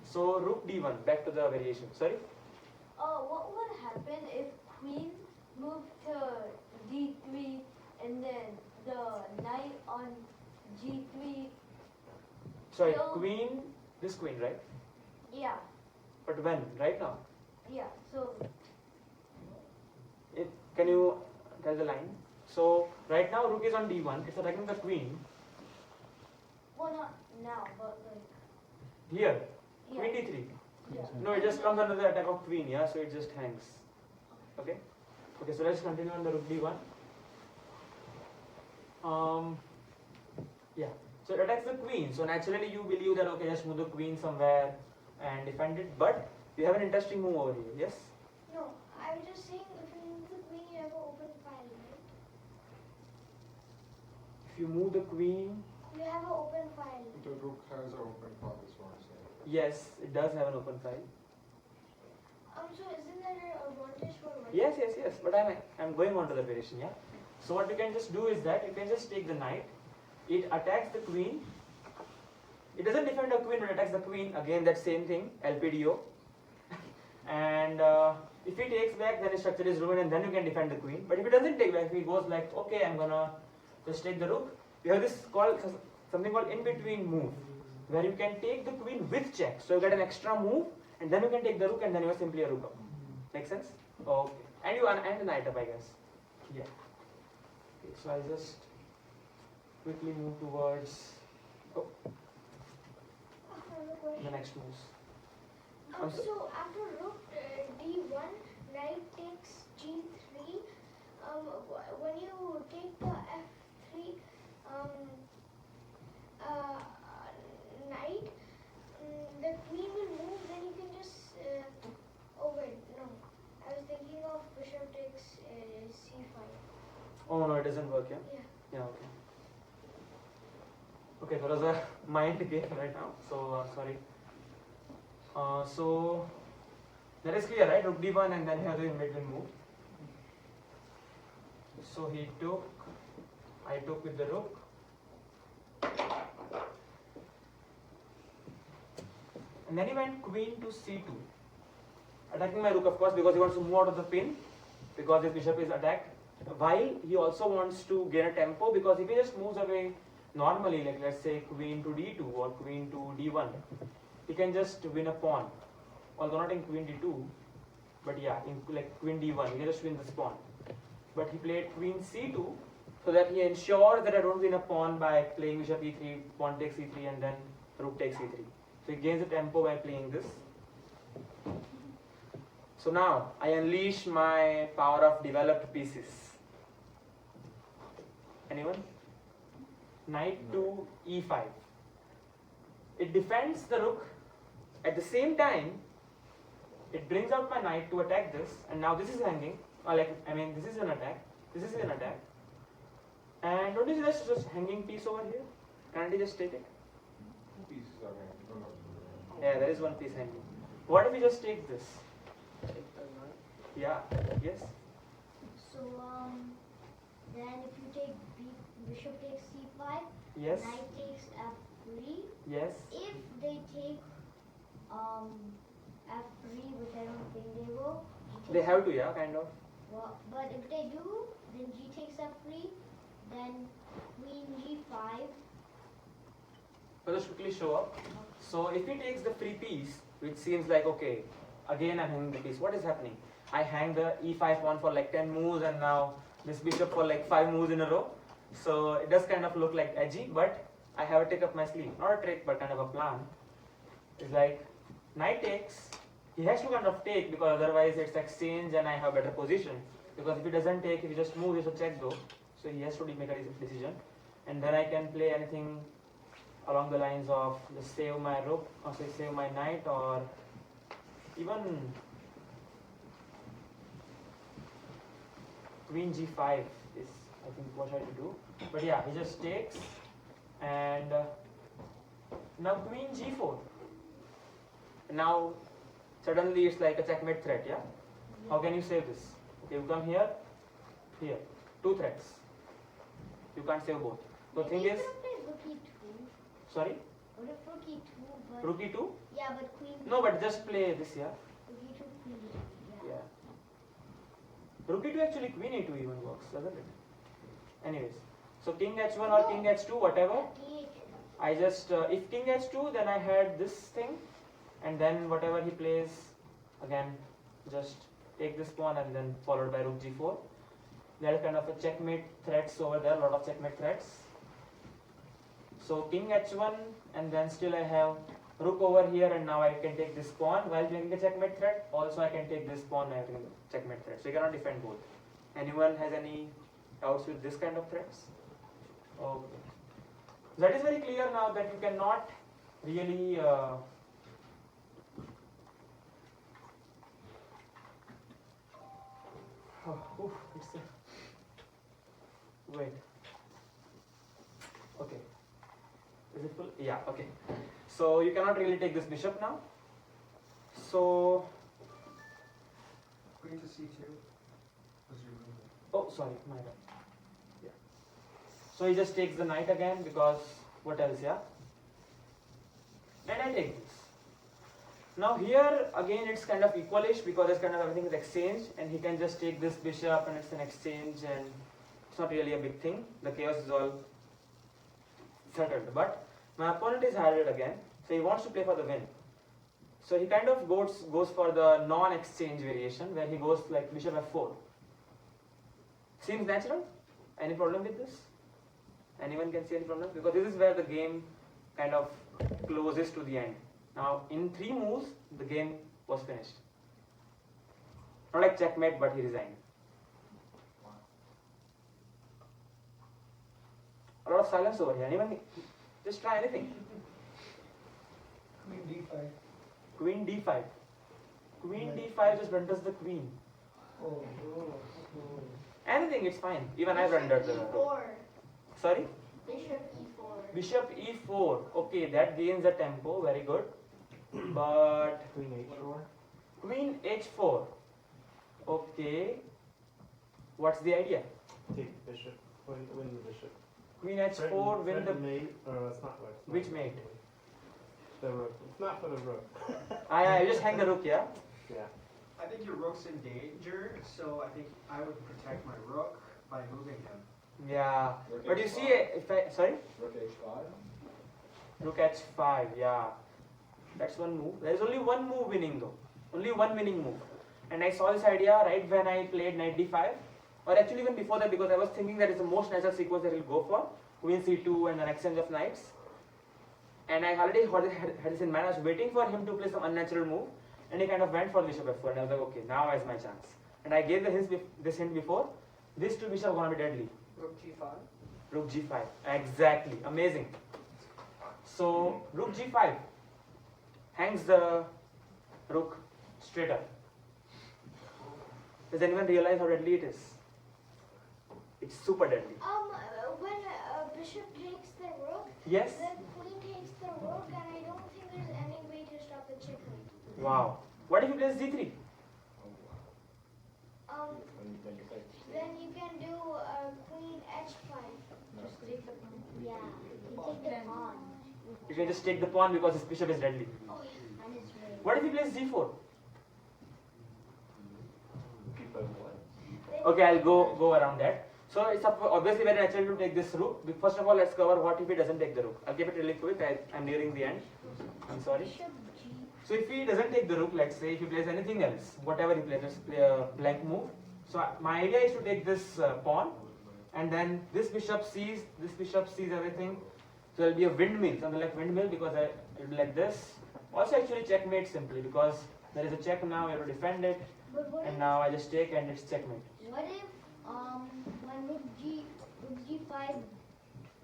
So rook D1, back to the variation. Sorry? What would happen if queen moved to d3 and then the knight on g3? Sorry, Kill- queen, this queen, right? Yeah, But when? Right now? yeah. So Can you tell the line? So right now rook is on D1, it's attacking the queen. well, not now, but like Here, yeah, queen D3. yeah. No, it just comes under the attack of queen, yeah, so it just hangs. Okay? Okay, so let's continue on the rook D1. Yeah, so it attacks the queen. So naturally you believe that, okay, just move the queen somewhere and defend it. But we have an interesting move over here, yes? No, I was just saying if you move the queen, you have an open file, right? If you move the queen, You have an open file. The rook has an open path, is what I'm saying. yes, it does have an open file. So isn't that an advantage for white? Yes, but I'm going on to the variation, yeah? So what you can just do is that you can just take the knight, it attacks the queen, it doesn't defend the queen but attacks the queen, again that same thing, LPDO. And if he takes back, then his structure is ruined, and then you can defend the queen. But if he doesn't take back, if he goes like, okay, I'm gonna just take the rook. We have this called something called in between move, where you can take the queen with check. So you get an extra move, and then you can take the rook, and then you are simply a rook up. Make sense? Okay. And you and a knight up, I guess. Yeah. Okay, so I just quickly move towards the next moves. So after rook d1, knight takes g3. When you take the f3 knight, the queen will move. Then you can just. Oh wait, no. I was thinking of bishop takes c5. Oh no, it doesn't work, yeah? Yeah. Yeah, okay. Okay, there was a mind game right now, so sorry. So that is clear, right? Rook d1 and then here the in-between move. So he took, I took with the rook. And then he went queen to c2. Attacking my rook, of course, because he wants to move out of the pin, because his bishop is attacked. While he also wants to gain a tempo, because if he just moves away normally, like let's say queen to d2 or queen to d1, he can just win a pawn. Although not in queen d2, but yeah, in like queen d1, he can just win this pawn. But he played queen c2 so that he ensures that I don't win a pawn by playing bishop e3, pawn takes e3, and then rook takes e3. So he gains the tempo by playing this. So now I unleash my power of developed pieces. Anyone? Knight to e5. It defends the rook. At the same time, it brings out my knight to attack this, and now this is hanging. This is an attack. This is an attack. And don't you see that's just hanging piece over here? Can't you just take it? Two pieces are hanging. No. Yeah, there is one piece hanging. What if we just take this? Yeah. Yes. So then if you take bishop takes c5, Yes. knight takes f3. Yes. If they take f3, which I don't think they will. They have to, yeah, kind of. Well, but if they do, then g takes f3, then queen g5. I'll just quickly show up. So if he takes the free piece, which seems like okay, again I'm hanging the piece. What is happening? I hang the e5 pawn for like 10 moves, and now this bishop for like 5 moves in a row. So it does kind of look like edgy, but I have a trick up my sleeve. Not a trick, but kind of a plan. It's like knight takes. He has to kind of take, because otherwise it's exchange and I have better position. Because if he doesn't take, if he just moves, it's a check though. So he has to make a decision. And then I can play anything along the lines of just save my rook, or say save my knight, or even queen g5 is I think what I should do. But yeah, he just takes, and now queen g4. Now suddenly it's like a checkmate threat, yeah? How can you save this? Okay, you come here, here, 2 threats. You can't save both. The thing is, Rook e2. sorry, What if rook e2? But rook e2? yeah, but queen. No, but just play this, yeah? Rook e2, queen e2. Yeah. Rook e2 actually queen e2 even works, doesn't it? Anyways, so king h1 or king h2, whatever. I just, if king h2, then I had this thing, and then whatever he plays, again, just take this pawn and then followed by rook g4. There is kind of a checkmate threats over there, a lot of checkmate threats. So king h1, and then still I have rook over here, and now I can take this pawn while doing the checkmate threat. Also I can take this pawn and having checkmate threat. So you cannot defend both. Anyone has any doubts with this kind of threats? Okay. That is very clear now that you cannot really wait. Okay. Is it full? Yeah, okay. So you cannot really take this bishop now. So Queen to c2. oh, sorry, my bad. Yeah. So he just takes the knight again, because what else, yeah? And I take this. Now here again it's kind of equalish because it's kind of everything is exchanged, and he can just take this bishop and it's an exchange, and it's not really a big thing. The chaos is all settled. But my opponent is hardened again, so he wants to play for the win. So he kind of goes for the non-exchange variation where he goes like bishop f4. Seems natural? Any problem with this? Anyone can see any problem? Because this is where the game kind of closes to the end. Now in 3 moves, the game was finished. Not like checkmate, but he resigned. A lot of silence over here. Anyone? Just try anything. Queen d5. Queen d5. Queen d5 just renders the queen. Oh. Anything, it's fine. Even I've rendered the. E4. Sorry? Bishop E4. Bishop e4. Okay, that gains the tempo. Very good. But Queen h4. Queen h4. Okay. What's the idea? Take bishop. Win the bishop. Queen h4 win the. mate. That's not right. Which mate? The rook. It's not for the rook. I just hang the rook, yeah? Yeah. I think your rook's in danger, so I think I would protect my rook by moving him. Yeah. Rook But you h5. see, if I. Sorry? Rook h5. Rook h5, yeah. That's one move. There is only one move winning though. Only one winning move. And I saw this idea right when I played knight d5. Or actually even before that, because I was thinking that is the most natural sequence that he'll go for. Queen c2 and an exchange of knights. And I already had this in mind. I was waiting for him to play some unnatural move. And he kind of went for bishop f4. And I was like, okay, now is my chance. And I gave this hint before. These 2 bishops are going to be deadly. Rook g5. Rook g5. Exactly. Amazing. So, rook g5 hangs the rook straight up. Does anyone realize how deadly it is? It's super deadly. When bishop takes the rook, Yes? then queen takes the rook, and I don't think there's any way to stop the checkmate. Wow. What if he plays g3? Then you can do queen h5. Just take the pawn. Yeah, You take the pawn. You can just take the pawn because his bishop is deadly. Oh yeah. And it's ready. What if he plays g4? Then Okay, I'll go around that. So it's obviously very natural to take this rook. First of all, let's cover what if he doesn't take the rook. I'll keep it really quick. I'm nearing the end. I'm sorry. bishop g. So if he doesn't take the rook, let's say if he plays anything else, whatever he plays, let's play a blank move. So my idea is to take this pawn, and then this bishop sees everything. So there'll be a windmill, something like windmill, because it'll be like this. Also actually checkmate simply because there is a check now. We have to defend it, But what and if, now I just take and it's checkmate. what if when rook g5,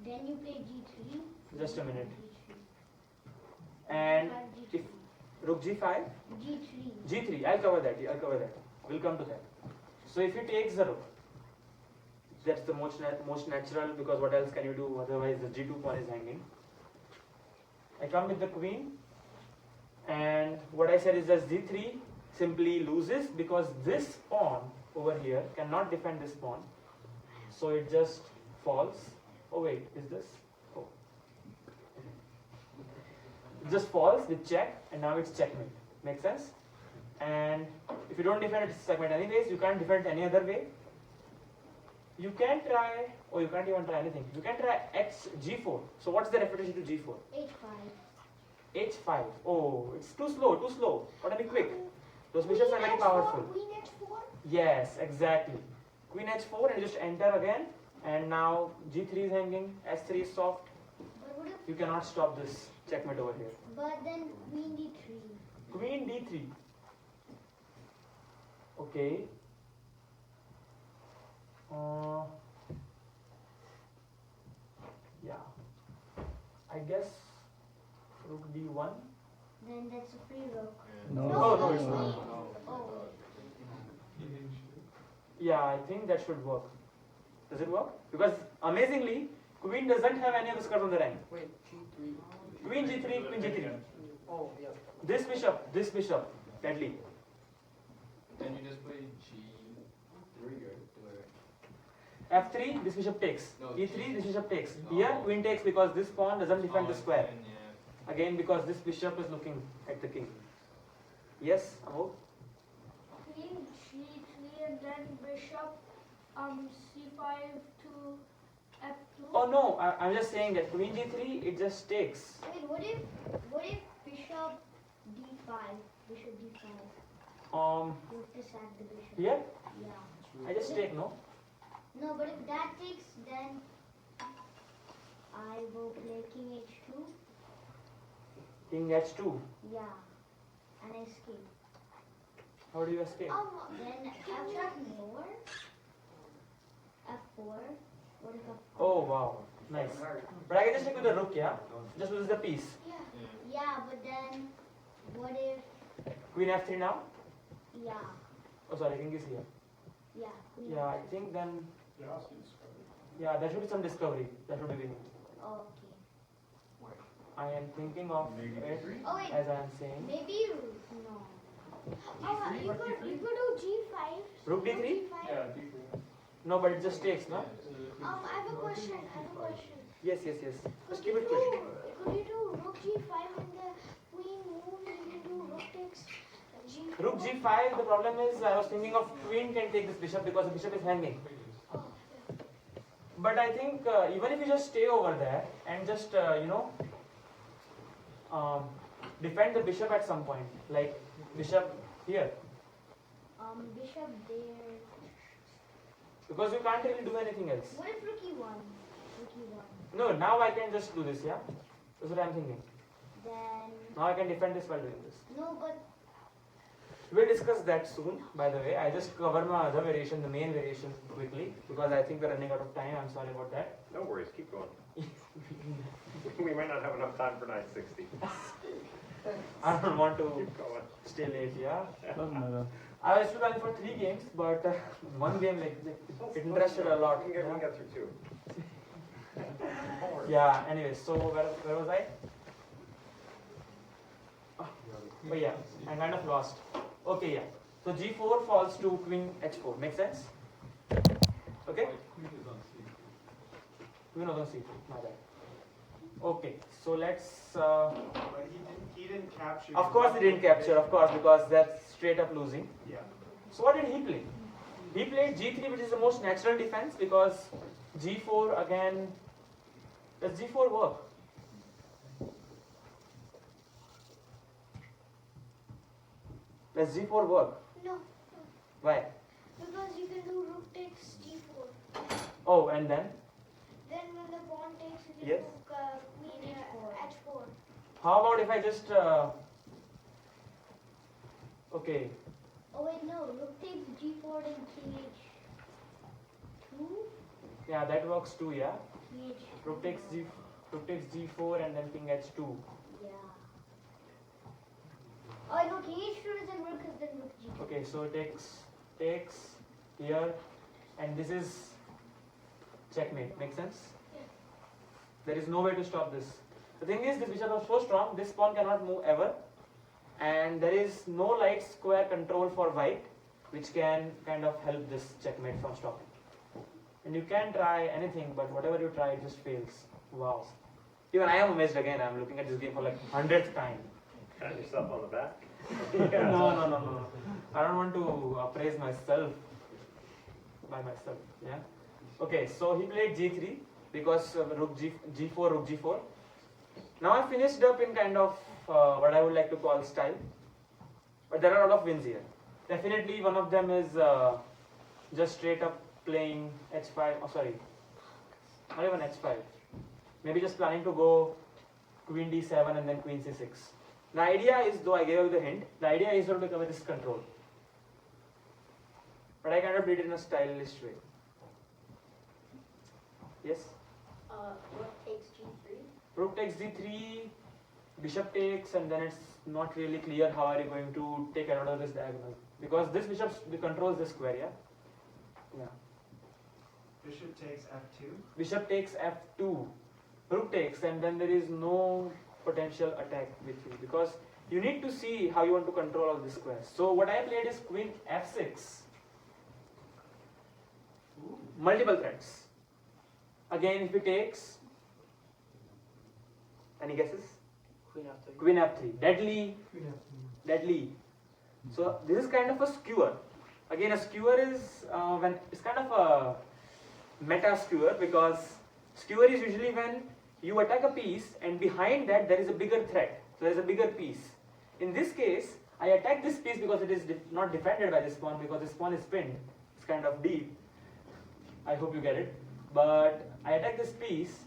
then you play g3? Just a minute. And if rook g5, g3. g3, I'll cover that. We'll come to that. So if he takes the rook, that's the most natural, because what else can you do? Otherwise the g2 pawn is hanging. I come with the queen, and what I said is that g3 simply loses because this pawn over here cannot defend this pawn, so it just falls. Oh wait, is this? Oh. It just falls with check, and now it's checkmate. Make sense? And if you don't defend it, it's checkmate anyways. You can't defend it any other way. You can try, or you can't even try anything. You can try g4. So what's the refutation to g4? h5. h5. Oh, it's too slow. Gotta be quick. Those bishops are very powerful. Queen h4? Yes, exactly. Queen h4 and just enter again. And now g3 is hanging, s3 is soft. But what if, You cannot stop this checkmate over here. but then queen d3. Queen d3. Okay. Yeah. I guess rook d1. Then that's a free rook. No, no, it's no. not. Oh. Yeah, I think that should work. Does it work? Because amazingly, queen doesn't have any of the skirts on the rank. Wait, g3. Queen g3, queen g3. Oh, yeah. This bishop, deadly. Then you just play g3 or do it. F3, this bishop takes. No, E3, this bishop takes. Oh. Here, queen takes because this pawn doesn't defend the square. Yeah. Again, because this bishop is looking at the king. Yes, Amol? Queen G3 and then bishop C5 to F2. Oh no, I'm just saying that queen g3, it just takes. Wait, what if bishop d5? Bishop d5. You have to sack the bishop. Here? Yeah. I just take, no? No, but if that takes, then I will play king h2. King h2. Yeah. And escape. How do you escape? Then f4. F4. What if f4? Oh wow, nice. But I can just stick with the rook, yeah? Just lose the piece. Yeah. Yeah, but then what if? Queen f3 now? Yeah. Oh sorry, king is here. Yeah. Queen Yeah, I think then, Yeah, I'll see discovery. yeah, there should be some discovery. That should be winning. Okay. I am thinking of it, Oh wait. as I am saying. Maybe you no. Oh, you could do g5. Rook d3? G5. Yeah, D3. No, but it just takes, no? I have a question. Yes, yes, yes. Just keep Could it you quick. could you do rook g5 when the queen moves? You can do rook takes g4. Rook g5, the problem is I was thinking of queen can take this bishop because the bishop is hanging. Oh, But I think even if you just stay over there and just, defend the bishop at some point, like bishop here. bishop there. Because you can't really do anything else. What if rook e1? Rook e1. No, now I can just do this, yeah? That's what I'm thinking. Then Now I can defend this while doing this. no, but We'll discuss that soon, by the way. I just cover my other variation, the main variation, quickly because I think we're running out of time. I'm sorry about that. No worries, keep going. We might not have enough time for 960. I don't want to Keep going. stay late, yeah? Doesn't matter. I was planning for 3 games, but one game it interested a lot. We can get through 2. Yeah, anyway, so where was I? But yeah, I kind of lost. Okay, yeah. So g4 falls to queen h4. Make sense? Okay? Queen was on c3. My bad. Okay, so let's. But he didn't capture. Of course, he didn't capture. Of course, because that's straight up losing. Yeah. So what did he play? He played g3, which is the most natural defense because g4 again. Does g4 work? Does g4 work? no, Why? because you can do rook takes g4. Oh, and then? Then when the pawn takes, you can Yes. do queen h4. How about if I just. Okay. Oh wait, no, rook takes g4 and king h2. Yeah, that works too, yeah? King h2. Rook takes g4 and then king h2. Yeah. Oh no, king h2 is then rook g2. Okay, so takes here, and this is checkmate. Make sense? Yeah. There is no way to stop this. The thing is, this bishop is so strong, this pawn cannot move ever, and there is no light square control for white, which can kind of help this checkmate from stopping. And you can try anything, but whatever you try, it just fails. Wow. Even I am amazed again. I'm looking at this game for like 100th time. Pat yourself on the back. No. I don't want to praise myself by myself. Yeah. Okay, so he played g3 because rook g4, rook g4. Now I finished up in kind of what I would like to call style, but there are a lot of wins here. Definitely one of them is just straight up playing h5. Oh, sorry, not even h5. Maybe just planning to go queen d7 and then queen c6. The idea is, though I gave you the hint, the idea is to cover this control. But I kind of did it in a stylish way. Yes? Rook takes G3. Rook takes d3, bishop takes, and then it's not really clear how are you going to take out of this diagonal. Because this bishop controls this square, yeah? Yeah. Bishop takes f2. Bishop takes f2. Rook takes, and then there is no potential attack with you because you need to see how you want to control all these squares. So what I played is queen f6. Multiple threats. Again, if he takes, any guesses? Queen f3. Queen f3. Deadly. Queen f3. Deadly. So this is kind of a skewer. Again, a skewer is when it's kind of a meta skewer, because skewer is usually when you attack a piece and behind that there is a bigger threat. So there is a bigger piece. In this case, I attack this piece because it is not defended by this pawn, because this pawn is pinned. It's kind of deep. I hope you get it. But I attack this piece,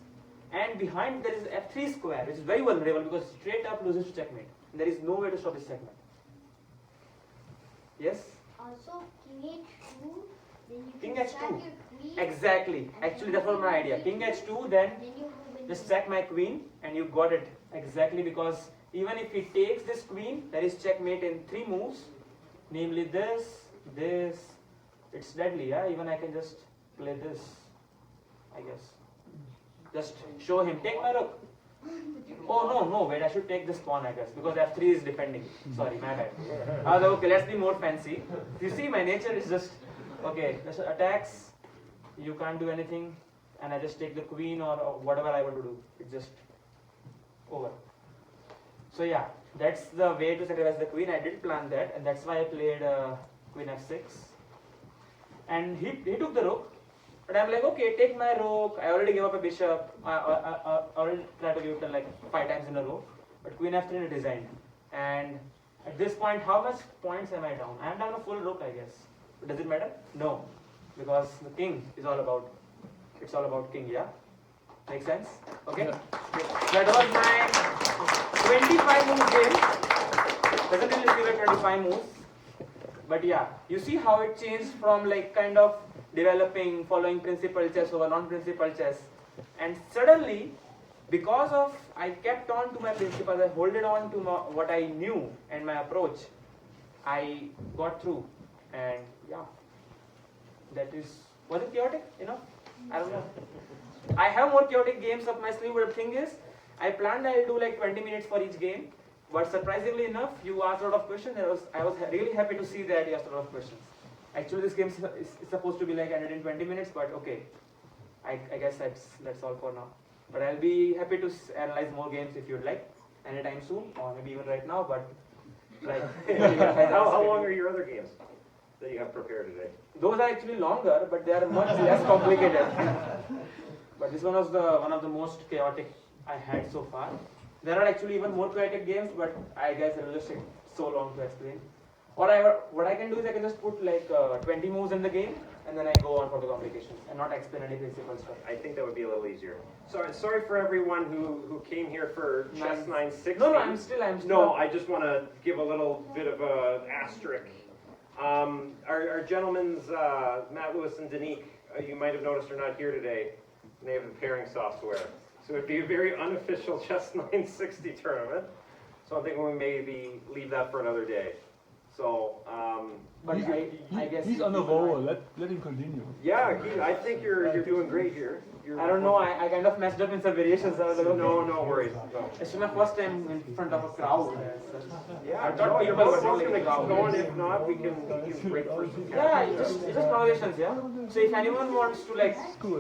and behind there is f3 square, which is very vulnerable because straight up loses to checkmate. There is no way to stop this checkmate. Yes? Also, king h2, then you King can h2. sack your queen. Exactly. Actually, that was my idea. King h2, then Then you move in. just sack my queen, and you got it. Exactly, because even if he takes this queen, there is checkmate in 3 moves. Namely this, this. It's deadly, yeah? Even I can just play this, I guess. Just show him, take my rook. Oh no, wait, I should take this pawn, I guess, because f3 is defending. Sorry, my bad. I was like, okay, let's be more fancy. You see, my nature is just, okay, just attacks, you can't do anything, and I just take the queen or whatever I want to do. It's just over. So yeah, that's the way to sacrifice the queen. I did plan that, and that's why I played queen f6. And he took the rook. But I'm like, okay, take my rook. I already gave up a bishop. I already tried to give it like 5 times in a row. But queen f3 is designed. And at this point, how much points am I down? I am down a full rook, I guess. But does it matter? No. Because the king is all about, it's all about king, yeah? Make sense? Okay? That was my 25 move game. Doesn't really feel like 25 moves. But yeah, you see how it changed from like kind of developing, following principal chess over non-principal chess, and suddenly, because of I kept on to my principles, I holded on to what I knew and my approach, I got through, and yeah, that is, was it chaotic? You know, I don't know. I have more chaotic games up my sleeve, but the thing is, I planned I'll do like 20 minutes for each game, but surprisingly enough, you asked a lot of questions. I was really happy to see that you asked a lot of questions. Actually, this game is supposed to be like ended in 20 minutes, but okay. I guess that's all for now. But I'll be happy to analyze more games if you'd like, anytime soon, or maybe even right now. But like, How long are your other games that you have prepared today? those are actually longer, but they are much less complicated. But this one was one of the most chaotic I had so far. There are actually even more chaotic games, but I guess it will just take so long to explain. Or what I can do is I can just put like 20 moves in the game, and then I go on for the complications and not explain any principal stuff. I think that would be a little easier. Sorry for everyone who came here for Chess 960. No, I'm still. No, I just want to give a little bit of a asterisk. Our gentlemen's, Matt Lewis and Danique, you might have noticed are not here today. They have the pairing software. So it'd be a very unofficial Chess 960 tournament. So I think we maybe leave that for another day. So, but I guess he's on the roll. Let him continue. Yeah, I think you're doing great here. I don't know. I kind of messed up in some variations. I was like, okay. No worries. No. It's my first time in front of a crowd. Yeah, I thought people we're would going really to crowd. keep going. If not, we can break for some. Yeah, it's just conversations, yeah. So if anyone wants to like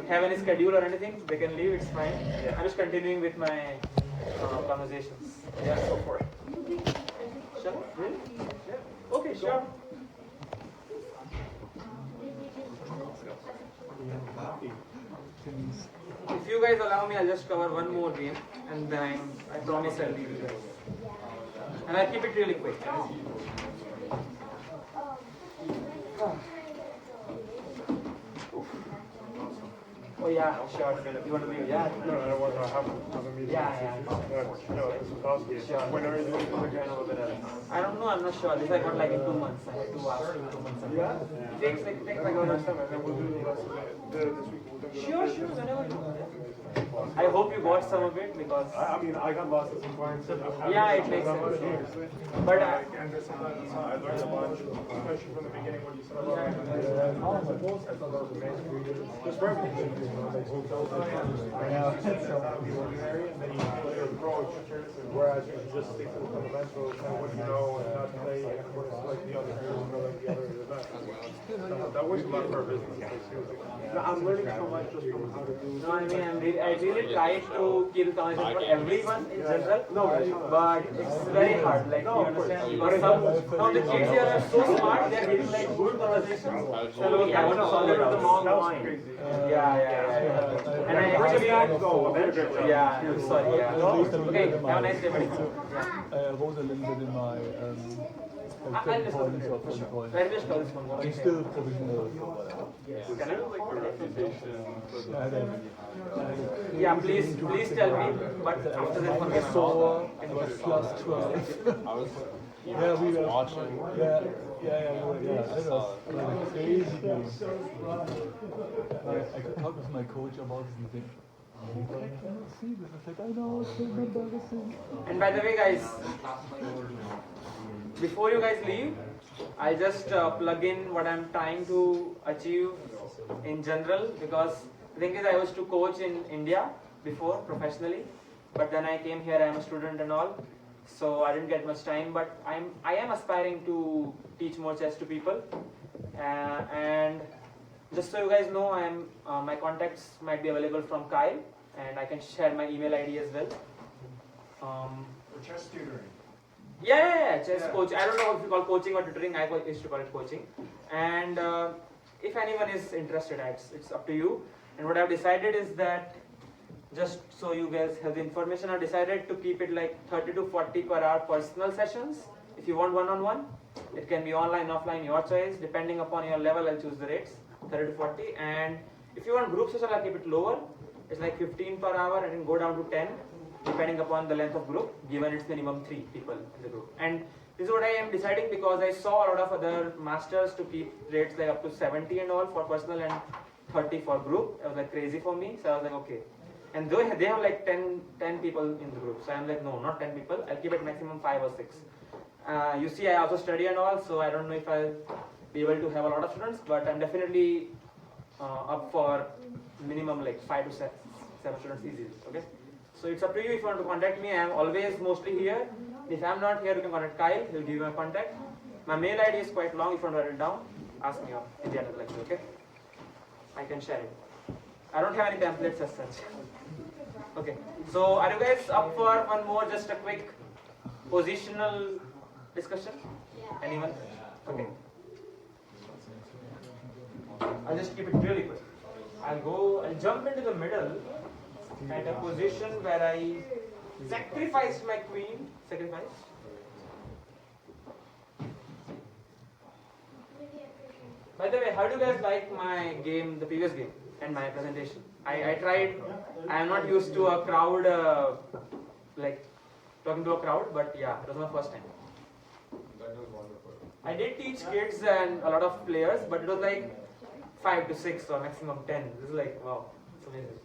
have any schedule or anything, they can leave. It's fine. Yeah. I'm just continuing with my conversations. Yeah, go for it. Sure. Really? Yeah. Okay, sure. If you guys allow me, I'll just cover one more game, and then I promise I'll leave you guys. And I'll keep it really quick. Oh yeah, sure. You want to leave? Yeah. No, I don't want to have a meeting. Yeah. No, this is Kowski. Sure. When are you doing I don't know, I'm not sure. This I got like in 2 months. I had to ask in 2 months. Yeah? It takes like 1 month. And then we'll do the rest of this week. We'll do Sure, whenever you want. I hope you got some of it because. I mean, I got lost in some points. Yeah, it makes sense. But and there's sometimes I learned a bunch, especially from the beginning when you said about I thought that was amazing. Just for everything. Like hotels and the ordinary, and then you play your approach. Whereas you just stick to the fundamentals and what you know and not play like the other, like the other. That works a lot for our business. I'm learning so much just from how to do. No, I mean, I really try to keep the conversation for everyone in general. No, but it's very hard. Like, you understand? Because some of the kids here are so smart, they're getting like good conversations. So, I want to solve it along the line. Yeah. And I actually go eventually. Yeah, I'm sorry. Yeah. Okay, have a nice day, buddy. I wrote a little bit in my I'll just call points this of for sure. points. I'll just call this one. I'm still provisional. Can I? I don't- Yeah, please tell me. But after this one, I saw I was plus 12. Yeah, we were watching. Yeah. That was like a crazy game. I talked with my coach about this and think, I cannot see this. I said, I know, it's so embarrassing. And by the way, guys, before you guys leave, I'll just plug in what I'm trying to achieve in general, because the thing is I used to coach in India before professionally, but then I came here, I'm a student and all, so I didn't get much time, but I am aspiring to teach more chess to people, and just so you guys know, my contacts might be available from Kyle, and I can share my email ID as well. For chess tutoring. Yeah, chess coach. I don't know if you call coaching or tutoring. I used to call it coaching. And if anyone is interested, it's up to you. And what I've decided is that, just so you guys have the information, I've decided to keep it like 30 to 40 per hour personal sessions. If you want one-on-one, it can be online, offline, your choice. Depending upon your level, I'll choose the rates, 30 to 40. And if you want group session, I'll keep it lower. It's like 15 per hour and can go down to 10. Depending upon the length of group, given it's minimum 3 people in the group. And this is what I am deciding, because I saw a lot of other masters to keep rates like up to 70 and all for personal and 30 for group. It was like crazy for me, so I was like, okay. And they have like 10 people in the group, so I'm like, no, not 10 people, I'll keep it maximum 5 or 6. You see, I also study and all, so I don't know if I'll be able to have a lot of students, but I'm definitely up for minimum like 5 to 7 students easily, okay? So it's up to you if you want to contact me. I am always mostly here. If I am not here, you can contact Kyle. He'll give you my contact. My mail ID is quite long. If you want to write it down, ask me in the end of the lecture, okay? I can share it. I don't have any pamphlets as such. Okay. So are you guys up for one more, just a quick positional discussion? Anyone? Okay. I'll just keep it really quick. I'll jump into the middle at a position where I sacrificed my queen. By the way, how do you guys like my game, the previous game, and my presentation? I tried. I am not used to a crowd, like talking to a crowd, but yeah, it was my first time. That was wonderful. I did teach kids and a lot of players, but it was like 5 to 6 or maximum 10. This is like, wow, it's amazing.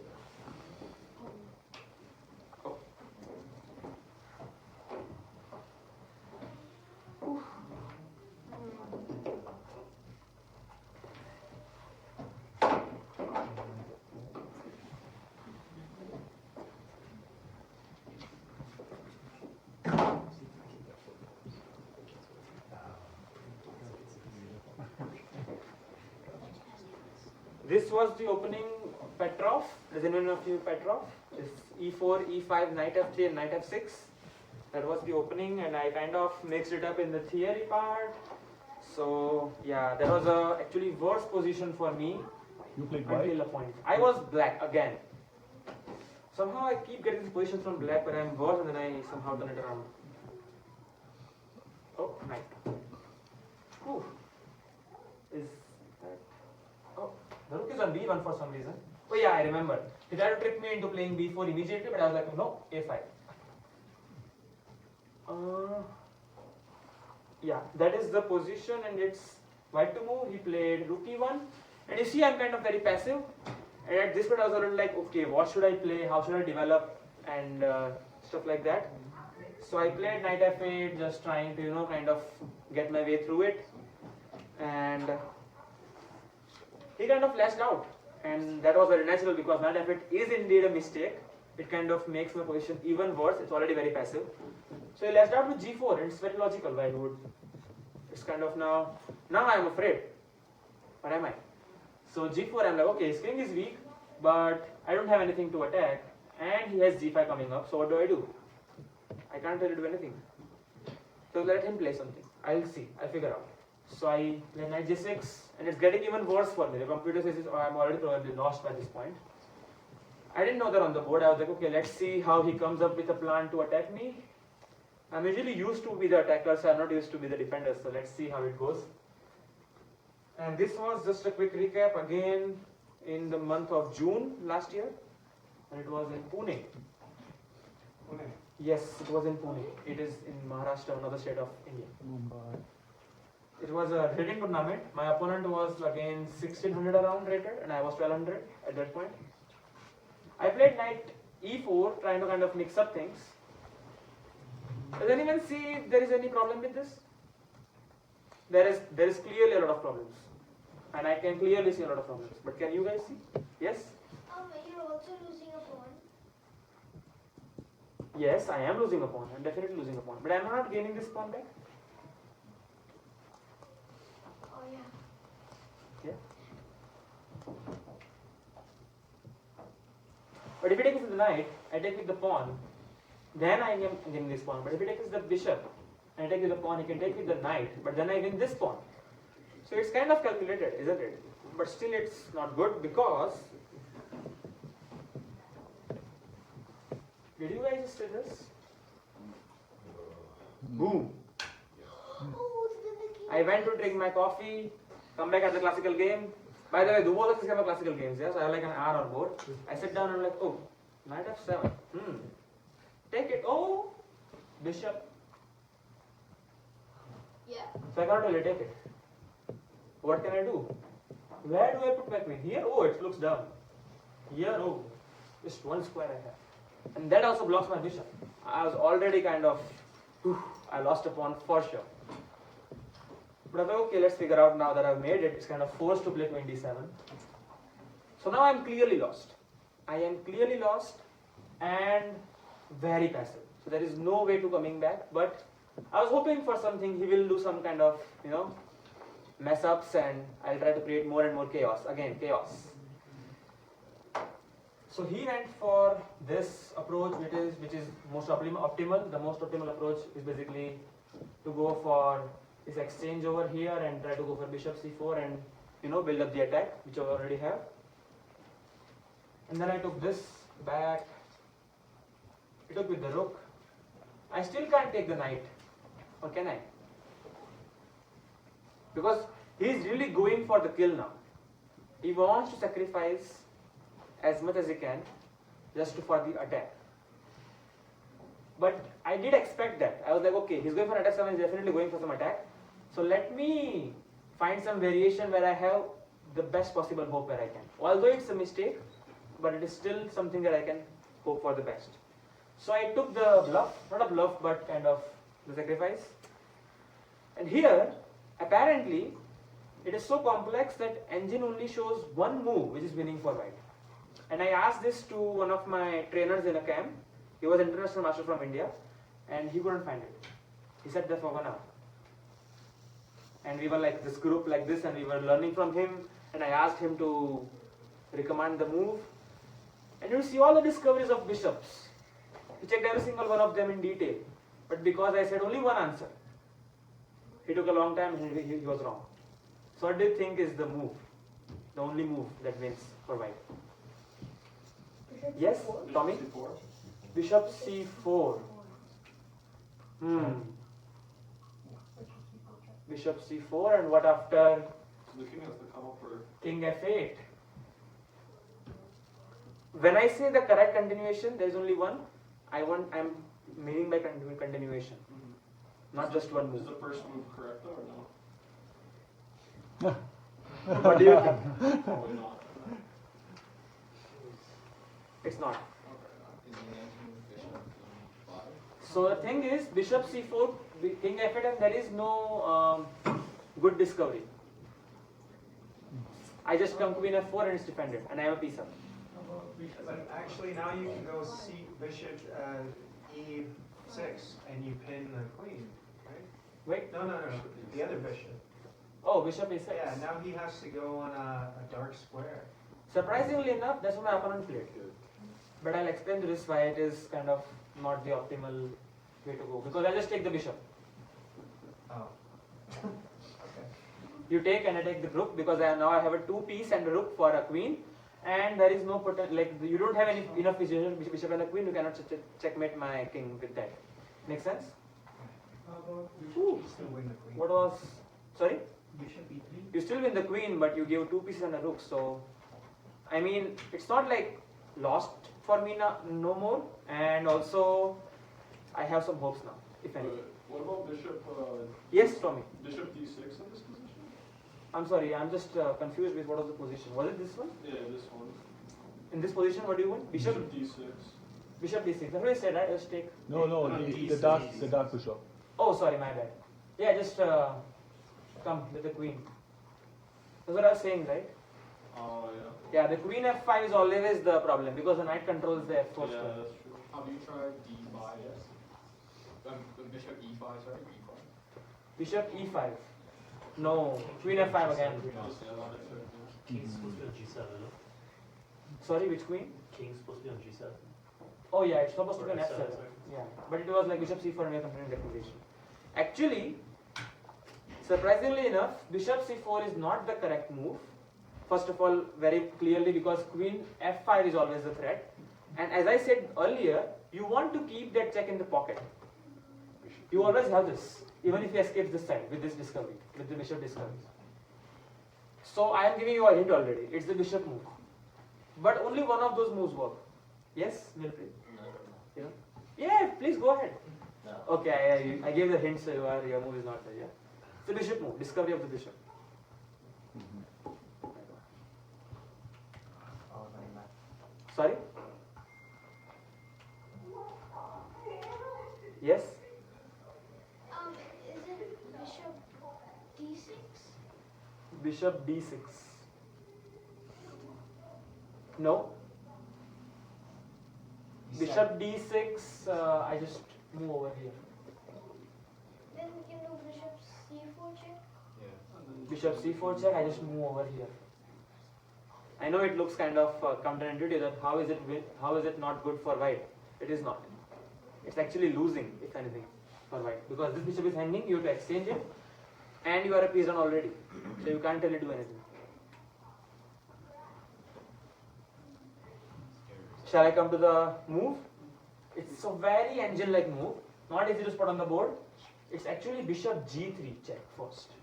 This was the opening Petrov. Does anyone know of you Petrov? It's E4, E5, Knight F3 and Knight F6. That was the opening, and I kind of mixed it up in the theory part. So yeah, that was a actually worse position for me. You played until a point. I was black again. Somehow I keep getting this position from black, but I'm worse, and then I somehow turn it around. Oh, knight. Ooh. Is that? Oh, the rook is on B1 for some reason. Oh yeah, I remember. He tried to trick me into playing B4 immediately, but I was like, no, A5. Yeah, that is the position, and it's white to move. He played rook E1, and you see I'm kind of very passive. And at this point I was a little like, okay, what should I play? How should I develop? And stuff like that. So I played knight f8, just trying to, kind of get my way through it. And he kind of lashed out. And that was very natural, because knight f8 is indeed a mistake. It kind of makes my position even worse. It's already very passive. So he lashed out with g4, and it's very logical why he would It's kind of now I'm afraid. What am I? So g4, I'm like, okay, his king is weak, but I don't have anything to attack, and he has g5 coming up, so what do? I can't really do anything. So let him play something. I'll see, I'll figure out. So I play knight g6, and it's getting even worse for me. The computer says I'm already probably lost by this point. I didn't know that on the board. I was like, okay, let's see how he comes up with a plan to attack me. I'm usually used to be the attacker, so I'm not used to be the defender, so let's see how it goes. And this was just a quick recap again in the month of June last year, and it was in Pune. Pune. Yes, it was in Pune. It is in Maharashtra, another state of India. Mumbai. It was a rating tournament. My opponent was again 1600 around rated, and I was 1200 at that point. I played knight e4, trying to kind of mix up things. Does anyone see if there is any problem with this? There is clearly a lot of problems, and I can clearly see a lot of problems. But can you guys see? Yes? You're also losing a pawn. Yes, I am losing a pawn. I'm definitely losing a pawn. But I'm not gaining this pawn back. Oh yeah. Yeah. But if he takes the knight, I take with the pawn, then I am getting this pawn. But if he takes the bishop, and I take with the pawn, he can take with the knight, but then I win this pawn. So it's kind of calculated, isn't it? But still it's not good because... Did you guys see this? Boom. I went to drink my coffee, come back at the classical game. By the way, do both of these kind of classical games, yes? I have like an hour on board. I sit down and I'm like, oh, knight f7. Take it. Oh, bishop. Yeah. So I cannot really take it. What can I do? Where do I put my queen? Here? Oh, it looks down. Here? Oh, just one square I have. And that also blocks my bishop. I was already kind of, I lost a pawn for sure. But I thought, okay, let's figure out now that I've made it. It's kind of forced to play queen d7. So now I'm clearly lost. I am clearly lost and very passive. So there is no way to coming back. But I was hoping for something. He will do some kind of, mess ups, and I'll try to create more and more chaos. Again, chaos. So he went for this approach, which is most optimal. The most optimal approach is basically to go for this exchange over here and try to go for bishop c4 and build up the attack, which I already have. And then I took this back. I took with the rook. I still can't take the knight, or can I? Because he is really going for the kill now. He wants to sacrifice as much as he can just for the attack. But I did expect that. I was like, okay, he's going for attack 7, he's definitely going for some attack. So let me find some variation where I have the best possible hope where I can. Although it's a mistake, but it is still something that I can hope for the best. So I took the bluff, not a bluff, but kind of the sacrifice. And here, apparently, it is so complex that engine only shows one move which is winning for white. And I asked this to one of my trainers in a camp. He was an international master from India, and he couldn't find it. He sat there for 1 hour. And we were like this group like this, and we were learning from him, and I asked him to recommend the move. And you see all the discoveries of bishops. He checked every single one of them in detail. But because I said only one answer, he took a long time and he was wrong. So what do you think is the move? The only move that wins for white? Yes, Tommy? Bishop c4. Bishop c4, and what after? The king has to come up for King f8. When I say the correct continuation, there is only one. I'm meaning by continuation, not just one Is move. the first move correct though, or no? What do you think? Probably not. It's not. Is the next move bishop e5? So the thing is, bishop c4, king f8, and there is no good discovery. I just come queen f4 and it's defended, and I have a piece up. But actually now you can go see bishop e6 and you pin the queen, right? Wait. No. The other bishop. Oh, bishop a6. Yeah, now he has to go on a dark square. Surprisingly enough, that's what my opponent played. But I'll explain to this why it is kind of not the optimal way to go. Because I'll just take the bishop. Oh. You take and I take the rook because now I have a 2-piece and a rook for a queen, and there is no potential, like you don't have enough bishop and a queen. You cannot checkmate my king with that. Make sense? You still win the queen. What was? Sorry? Bishop e3. You still win the queen, but you gave 2 pieces and a rook. So, I mean, it's not like lost for me now, no more. And also, I have some hopes now, if any. What about bishop? Yes, Tommy. Bishop d6 in this position? I'm sorry, I'm just confused with what was the position. Was it this one? Yeah, this one. In this position, what do you want? Bishop d6. Bishop d6. That's what I said, right? Just take. No, the dark bishop. Oh, sorry, my bad. Yeah, just come with the queen. That's what I was saying, right? Oh, yeah. Yeah, the queen f5 is always the problem because the knight controls the f4 Yeah, square. that's true. Have you tried d5 yet? Bishop e5, sorry, e5. Bishop e5. No, queen f5 again. King's supposed to be on G7, no? Sorry, which queen? King's supposed to be on G7. Oh yeah, it's supposed to be an Or f7. F7, sorry. Yeah, but it was like bishop c4 and we are continuing that position. Actually, surprisingly enough, bishop c4 is not the correct move. First of all, very clearly because queen f5 is always the threat. And as I said earlier, you want to keep that check in the pocket. You always have this, even if he escapes this side with this discovery, with the bishop discovery. So I am giving you a hint already. It's the bishop move. But only one of those moves work. Yes, Milpreet? Yeah. Yeah, please go ahead. Okay, I gave the hint, so your move is not there. Yeah. It's the bishop move, discovery of the bishop. Sorry? Yes? Is it bishop d6? Bishop d6. No. Bishop d6, I just move over here. Then we can do bishop c4 check. Bishop c4 check, I just move over here. I know it looks kind of counterintuitive that how is it not good for white? It is not. It's actually losing, if anything, for white. Because this bishop is hanging, you have to exchange it, and you are a piece down already. So you can't really do anything. Shall I come to the move? It's a very engine-like move, not easy to spot on the board. It's actually bishop g3 check first.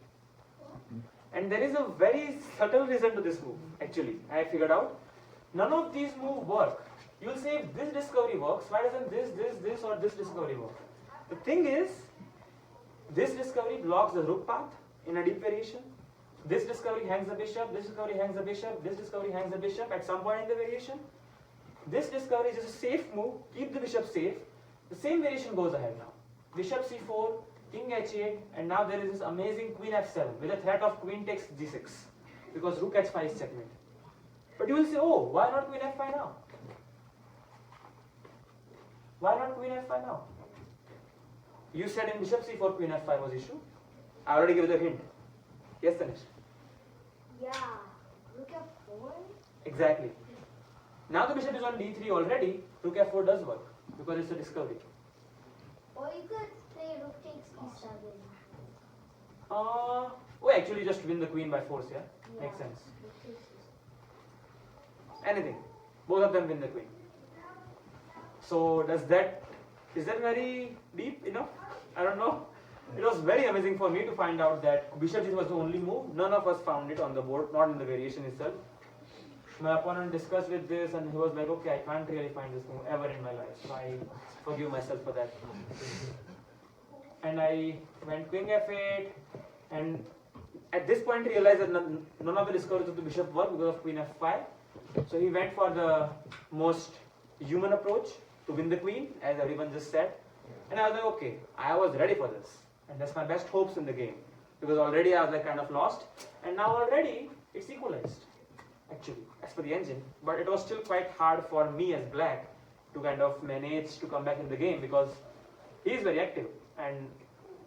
And there is a very subtle reason to this move, actually. I figured out. None of these moves work. You'll say if this discovery works, why doesn't this or this discovery work? The thing is, this discovery blocks the rook path in a deep variation. This discovery hangs the bishop, this discovery hangs the bishop, this discovery hangs the bishop at some point in the variation. This discovery is just a safe move, keep the bishop safe. The same variation goes ahead now. Bishop c4, king h8, and now there is this amazing queen f7 with the threat of queen takes g6 because rook h5 is checkmate. But you will say, oh, why not queen f5 now? Why not queen f5 now? You said in bishop c4 queen f5 was issue. I already gave the hint. Yes, Tanish? Yeah. Look at 4. Exactly. Now the bishop is on d3 already, rook f4 does work because it's a discovery. Or you could play rook takes e7. Oh, actually just win the queen by force, yeah? Makes sense. Rook takes e7. Anything. Both of them win the queen. So is that very deep enough? I don't know. It was very amazing for me to find out that bishop g was the only move. None of us found it on the board, not in the variation itself. My opponent discussed with this and he was like, okay, I can't really find this move ever in my life. So I forgive myself for that. And I went queen f8 and at this point realized that none of the discoveries of the bishop work because of queen f5. So he went for the most human approach to win the queen, as everyone just said. And I was like, okay, I was ready for this. And that's my best hopes in the game. Because already I was like kind of lost. And now already it's equalized, actually, as per the engine. But it was still quite hard for me as black to kind of manage to come back in the game because he is very active.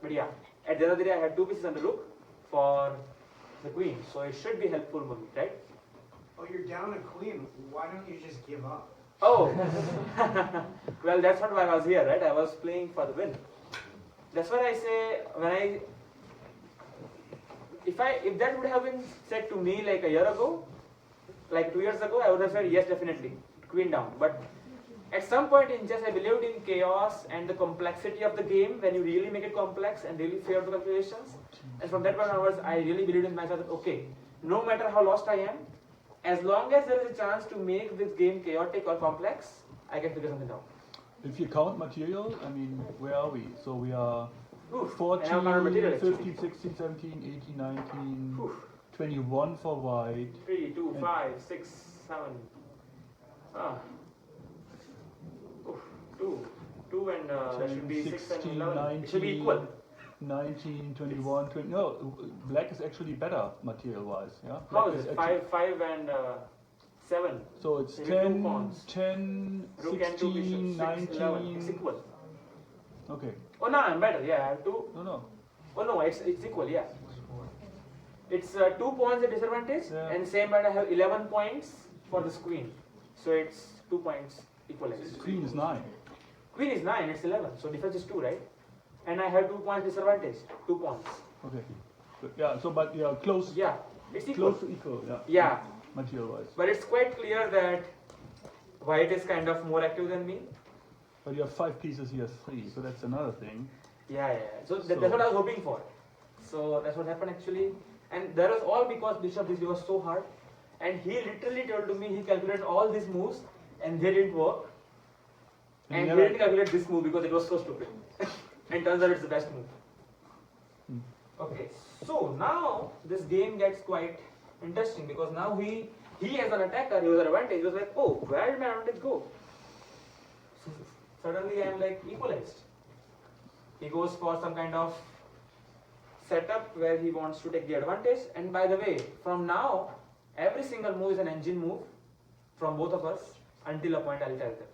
But yeah, at the end of the day I had 2 pieces on the rook for the queen, so it should be helpful for me, right? Oh, you're down a queen. Why don't you just give up? Oh, well, that's not why I was here, right? I was playing for the win. That's why I say if that would have been said to me like a year ago, like 2 years ago, I would have said yes, definitely, queen down. But at some point in chess, I believed in chaos and the complexity of the game when you really make it complex and really fair to calculations. And from that point onwards, I really believed in myself that okay, no matter how lost I am, as long as there is a chance to make this game chaotic or complex, I can figure something out. If you count material, I mean, where are we? So we are Oof, 14, I have counted material, 15, 16, 17, 18, 19, Oof. 21 for white. 3, 2, 5, 6, 7. Oof, 2 and that should be 6 and 16, 11. 19, It should be equal. 19, 21, 20. No, black is actually better material-wise. Yeah. How Black is it? actually- 5 and 7. So it's Maybe 2 10, pawns. 10, Rook and 2 bishops. 16, 6, 11. It's 19. equal. Okay. Oh no, I'm better. Yeah, I have 2. No. Oh no, it's equal. Yeah. It's 2 points at disadvantage, Yeah. and same but I have 11 points for this queen. So it's 2 points equalized. Queen is 9. Queen is 9, it's 11. So difference is 2, right? And I have 2 points disadvantage. 2 points. Okay. Good. Yeah. So, but yeah, close. Yeah, it's equal. Close to equal. Yeah. Yeah. Material-wise. But it's quite clear that white is kind of more active than me. But you have 5 pieces, he has 3. So that's another thing. Yeah. So that's what I was hoping for. So that's what happened actually. And that was all because bishop this was so hard. And he literally told to me he calculated all these moves and they didn't work. And he didn't calculate this move because it was so stupid. And turns out it's the best move. Okay, so now this game gets quite interesting because now he as an attacker, he was an advantage. He was like, oh, where did my advantage go? Suddenly I'm like equalized. He goes for some kind of setup where he wants to take the advantage. And by the way, from now, every single move is an engine move from both of us until a point I'll tell them.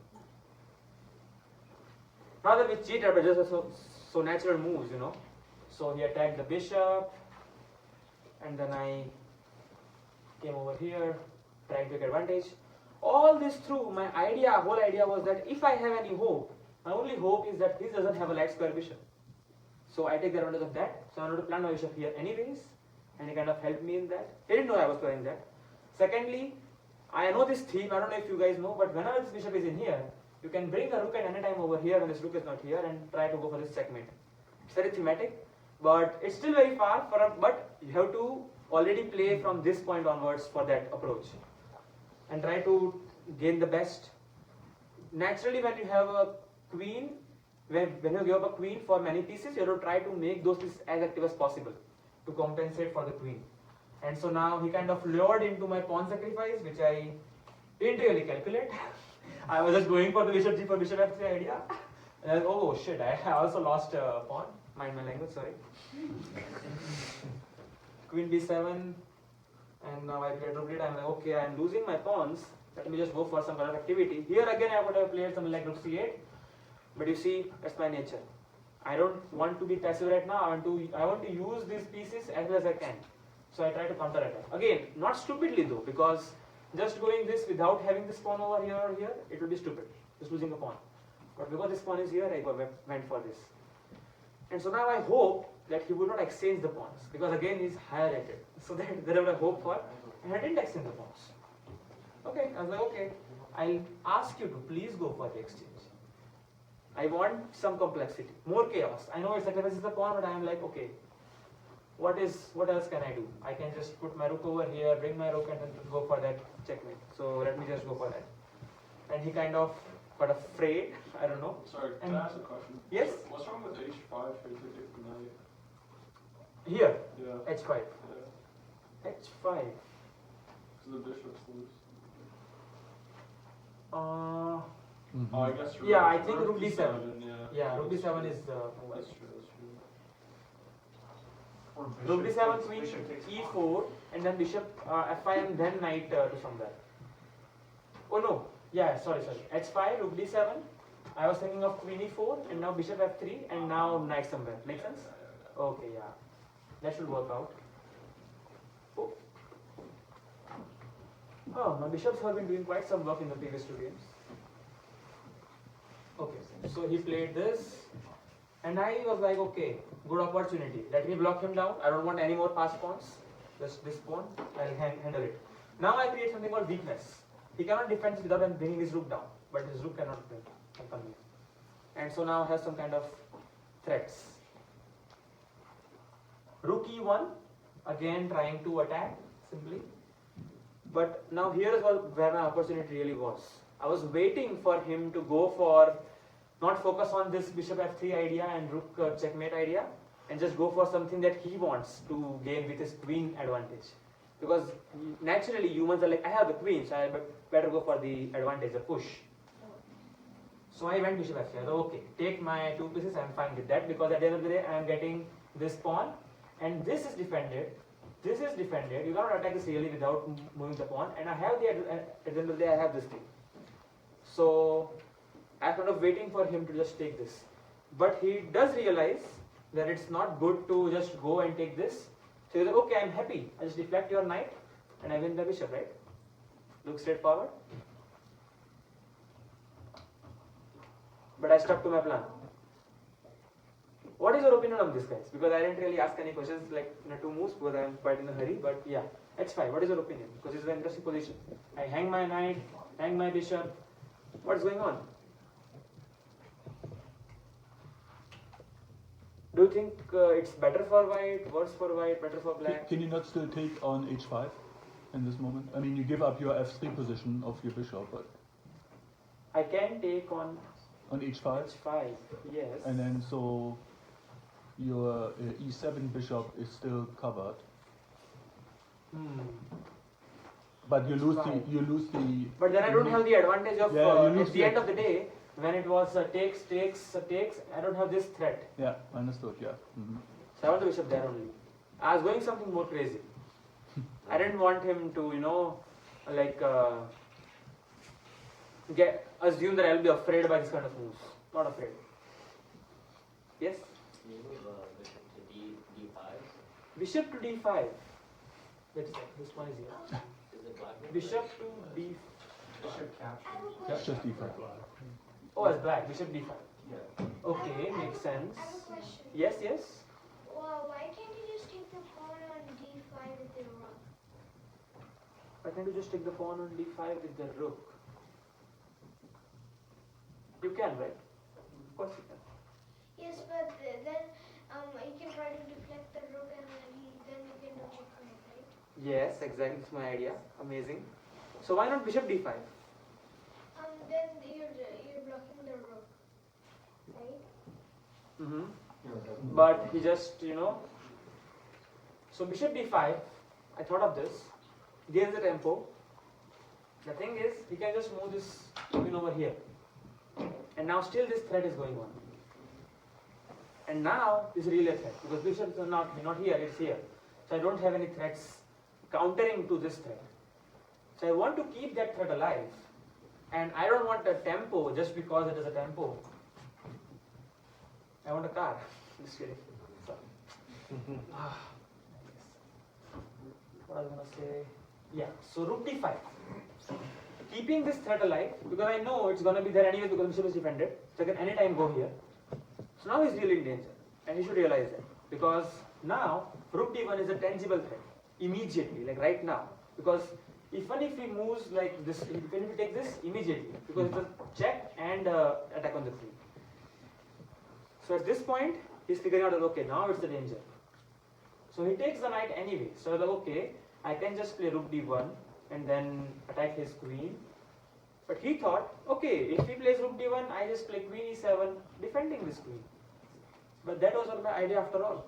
Not that we cheated, but just so natural moves, you know. So he attacked the bishop, and then I came over here, trying to take advantage. All this through, my whole idea was that if I have any hope, my only hope is that this doesn't have a light square bishop. So I take the advantage of that. So I wanted to plant my bishop here anyways, and he kind of helped me in that. He didn't know I was playing that. Secondly, I know this theme, I don't know if you guys know, but whenever this bishop is in here, you can bring the rook at any time over here when this rook is not here and try to go for this checkmate. It's very thematic, but it's still very far, but you have to already play from this point onwards for that approach. And try to gain the best. Naturally, when you have a queen, when you give up a queen for many pieces, you have to try to make those pieces as active as possible to compensate for the queen. And so now he kind of lured into my pawn sacrifice, which I didn't really calculate. I was just going for the bishop g for bishop f3 idea. And I was, oh shit, I also lost a pawn. Mind my language, sorry. Queen b7, and now I played rook d8. I'm like, okay, I'm losing my pawns. Let me just go for some kind of activity. Here again, I would have played something like rook c8. But you see, that's my nature. I don't want to be passive right now. I want to use these pieces as well as I can. So I try to counter attack. Again, not stupidly though, because just going this without having this pawn over here or here, it will be stupid. Just losing a pawn. But because this pawn is here, I went for this. And so now I hope that he would not exchange the pawns, because again he's higher rated. So that I would have hoped for, and I didn't exchange the pawns. Okay, I was like, okay, I'll ask you to please go for the exchange. I want some complexity, more chaos. I know it sacrifices the pawn, but I am like, okay, what else can I do? I can just put my rook over here, bring my rook, and then go for that checkmate. So let me just go for that. And he kind of got afraid. I don't know. Sorry, can I ask a question? Yes. What's wrong with h5 if you take the knight? Here. Yeah. h5. Yeah. h5. So the bishop's loose. Mm-hmm. Oh, I guess Yeah, I think rook d7. Yeah. Yeah, rook d7 is the move. That's true. That's true. Rook d7, queen e4, and then bishop f5, and then knight to somewhere. Oh no, yeah, sorry. h5, rook d7. I was thinking of queen e4, and now bishop f3, and now knight somewhere. Make sense? Okay, yeah. That should work out. Oh. Oh, my bishops have been doing quite some work in the previous two games. Okay, so he played this, and I was like, okay, good opportunity. Let me block him down. I don't want any more pass pawns. Just this pawn, I'll handle it. Now I create something called weakness. He cannot defend without bringing his rook down, but his rook cannot come here. And so now has some kind of threats. Rook e1, again trying to attack simply. But now here is where my opportunity really was. I was waiting for him to go for, not focus on this bishop f3 idea and rook checkmate idea, and just go for something that he wants to gain with his queen advantage. Because naturally humans are like, I have the queen, so I better go for the advantage, the push. So I went bishop f3. I thought, okay, take my two pieces, I'm fine with that, because at the end of the day I am getting this pawn, and this is defended. This is defended. You cannot attack this really without moving the pawn, and I have at the end of the day I have this thing. So I was kind of waiting for him to just take this, but he does realize that it's not good to just go and take this. So he's like, okay, I'm happy. I just deflect your knight, and I win the bishop, right? Look straightforward. But I stuck to my plan. What is your opinion on this, guys? Because I didn't really ask any questions like two moves because I am quite in a hurry. But yeah, h5. What is your opinion? Because it's an interesting position. I hang my knight, hang my bishop. What's going on? Do you think it's better for white, worse for white, better for black? Can you not still take on h5 in this moment? I mean, you give up your f3 position of your bishop, but I can take on h5. h5, yes. And then so your e7 bishop is still covered. But you lose the. But then I don't have the advantage of at the end of the day when it was takes. I don't have this threat. Yeah, understood. Yeah. So I want the bishop there only. I was going something more crazy. I didn't want him to, assume that I'll be afraid by this kind of moves. Not afraid. Yes? Can you move bishop to d5? Bishop to d5. Wait a second, this one is here. Is it black? Bishop to d5. Bishop capture. Yeah, just d5. Oh, it's black. Bishop d5. Yeah. Okay, makes sense. I have a question. Yes, yes. Well, why can't you just take the pawn on d5 with the rook? Why can't you just take the pawn on d5 with the rook? You can, right? Of course you can. Yes, but then you can try to deflect the rook and then you can do checkmate, right? Yes, exactly. That's my idea. Amazing. So why not bishop d5? Then you're blocking the rook, right? But he just, So bishop d5, I thought of this, gains the tempo. The thing is, he can just move this queen over here. And now still this threat is going on. And now this is really a threat, because bishop is not here, it's here. So I don't have any threats countering to this threat. So I want to keep that threat alive. And I don't want a tempo just because it is a tempo. I want a car. Just kidding. Sorry. What I was going to say? Yeah, so rook d5. Keeping this threat alive, because I know it's going to be there anyway because bishop is defended. So I can anytime go here. So now he's really in danger. And he should realize that. Because now, rook d1 is a tangible threat. Immediately, like right now. Because even if he moves like this, even if he takes this, immediately. Because it's a check and attack on the queen. So at this point, he's figuring out that, okay, now it's the danger. So he takes the knight anyway. So like, okay, I can just play rook d1 and then attack his queen. But he thought, okay, if he plays rook d1, I just play queen e7, defending this queen. But that was not my idea after all.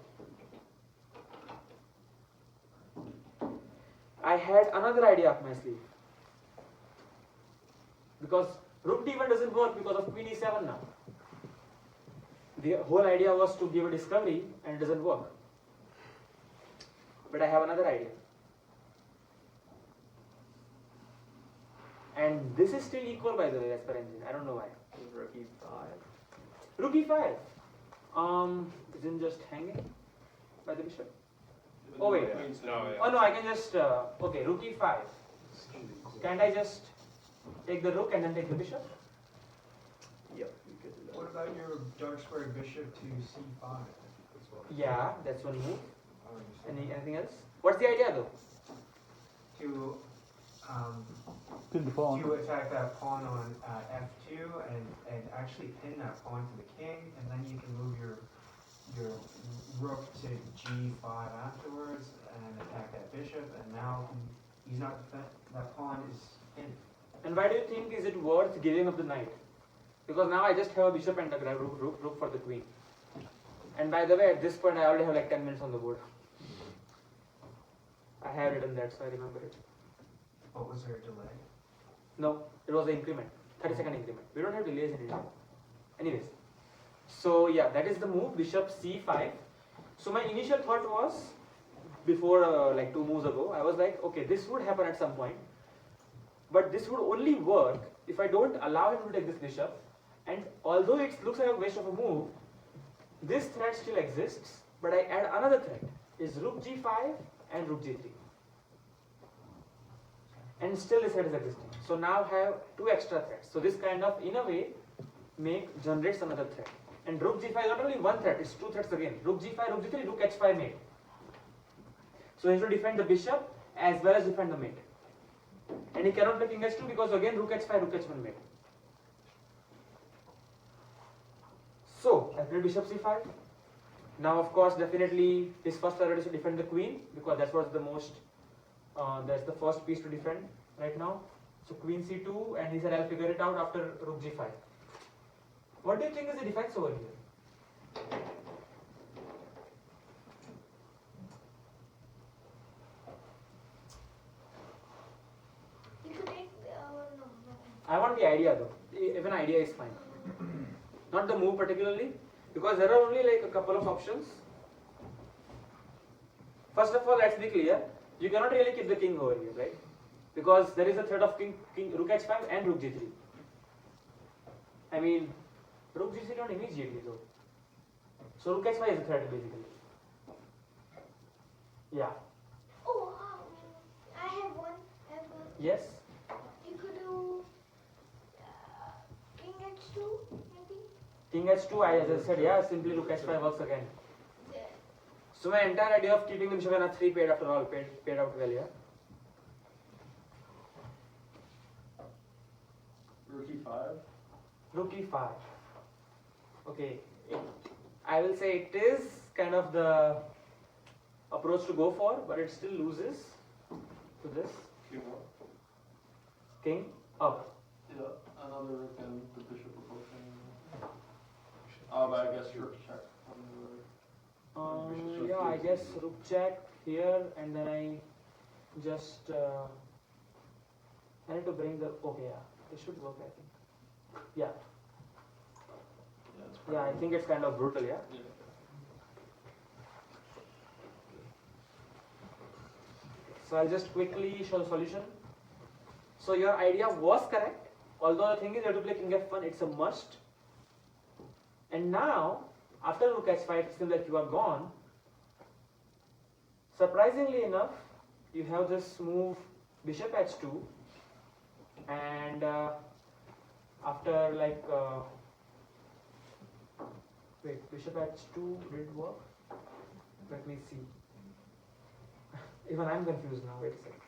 I had another idea up my sleeve. Because rook d1 doesn't work because of queen e7 now. The whole idea was to give a discovery and it doesn't work. But I have another idea. And this is still equal, by the way, as per engine. I don't know why. Rook e5. Rook e5. Isn't just hanging? by the bishop? Oh wait. No, Oh no, I can just, okay, rook e5. Can't I just take the rook and then take the bishop? Yep, you could do that. What about your dark squared bishop to c5? Yeah, that's one move. Anything else? What's the idea though? To Pin the pawn. to attack that pawn on f2 and actually pin that pawn to the king, and then you can move your rook to g5 afterwards and attack that bishop, and now he's not that pawn is pinned. And why do you think is it worth giving up the knight? Because now I just have a bishop and a rook for the queen. And by the way, at this point I already have like 10 minutes on the board. I have written that, so I remember it. What was there a delay? No, it was an increment, 30-second increment. We don't have delays in India. Anyways, so yeah, that is the move, bishop c5. So my initial thought was, before like 2 moves ago, I was like, okay, this would happen at some point. But this would only work if I don't allow him to take this bishop. And although it looks like a waste of a move, this threat still exists, but I add another threat, is rook g5 and rook g3. And still this threat is existing. So now I have 2 extra threats. So this kind of, in a way, generates another threat. And rook g5 is not only one threat, it's 2 threats again. Rook g5, rook g3, rook h5 mate. So he should defend the bishop as well as defend the mate. And he cannot play king h2 because again rook h5, rook h1 mate. So I played bishop c5. Now of course definitely his first priority is to defend the queen because that's what's the most, that's the first piece to defend right now. So queen c2, and he said I'll figure it out after rook g5. What do you think is the defense over here? You could take, no. I want the idea though. If an idea is fine. Not the move particularly, because there are only like a couple of options. First of all, let's be clear. You cannot really keep the king over here, right? Because there is a threat of king rook h5 and rook g3. I mean, rook g3 not immediately though. So rook h5 is a threat basically. Yeah. Oh, I have one. Yes. You could do king h2, maybe? King h2, as I said, yeah, simply rook h5 works again. Yeah. So my entire idea of keeping the bishop on f3 paid after all, paid out well, yeah. Rook e5. Rook e5. Okay, I will say it is kind of the approach to go for, but it still loses to this. King what? King up. Yeah, another rook and the bishop approaching. But I guess rook check. Yeah, I guess rook check here, and then I just I need to bring the, okay, yeah, it should work, I think. Yeah. Yeah, I think it's kind of brutal, yeah. Yeah. So I'll just quickly show the solution. So your idea was correct, although the thing is you have to play king f1, it's a must. And now, after rook h5, it seems like you are gone. Surprisingly enough, you have this move bishop h2, and after like, wait, bishop h2 did work? Let me see. Even I'm confused now, wait a second.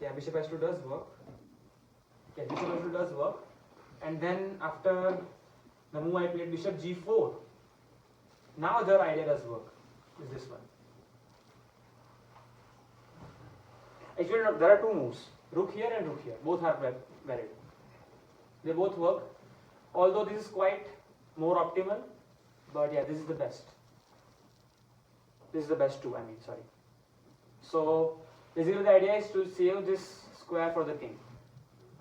Yeah, bishop h2 does work. Yeah, bishop h2 does work. And then after the move I played bishop g4. Now their idea does work, is this one. Actually, no, there are 2 moves, rook here and rook here. Both are valid. They both work. Although this is quite more optimal, but yeah, this is the best. This is the best too, I mean, sorry. So basically the idea is to save this square for the king.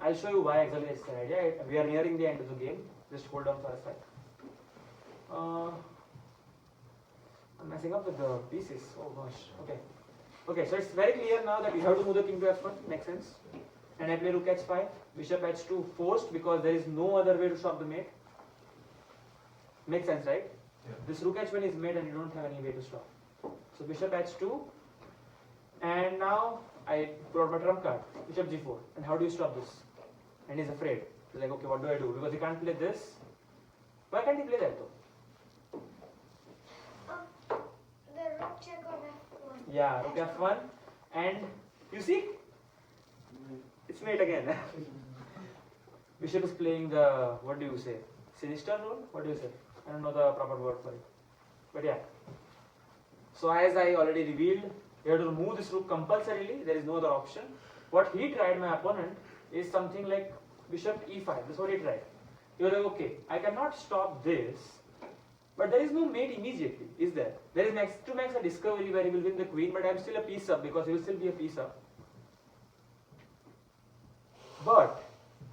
I'll show you why exactly that's the idea. We are nearing the end of the game. Just hold on for a sec. I'm messing up with the pieces. Oh gosh. Okay. Okay, so it's very clear now that you have to move the king to f1. Makes sense. And I play rook h5, bishop h2 forced because there is no other way to stop the mate. Makes sense, right? Yeah. This rook h1 is made and you don't have any way to stop. So bishop h2, and now I pull out my trump card, bishop g4. And how do you stop this? And he's afraid. He's like, okay, what do I do? Because he can't play this. Why can't he play that though? The rook check on f1. Yeah, rook f1, and you see, it's mate again. Bishop is playing the, what do you say, sinister role? What do you say? I don't know the proper word for it. But yeah. So as I already revealed, you have to remove this rook compulsorily. There is no other option. What he tried, my opponent, is something like bishop e5. That's what he tried. He was like, okay, I cannot stop this, but there is no mate immediately, is there? There is to make a discovery where he will win the queen, but I am still a piece up because he will still be a piece up. But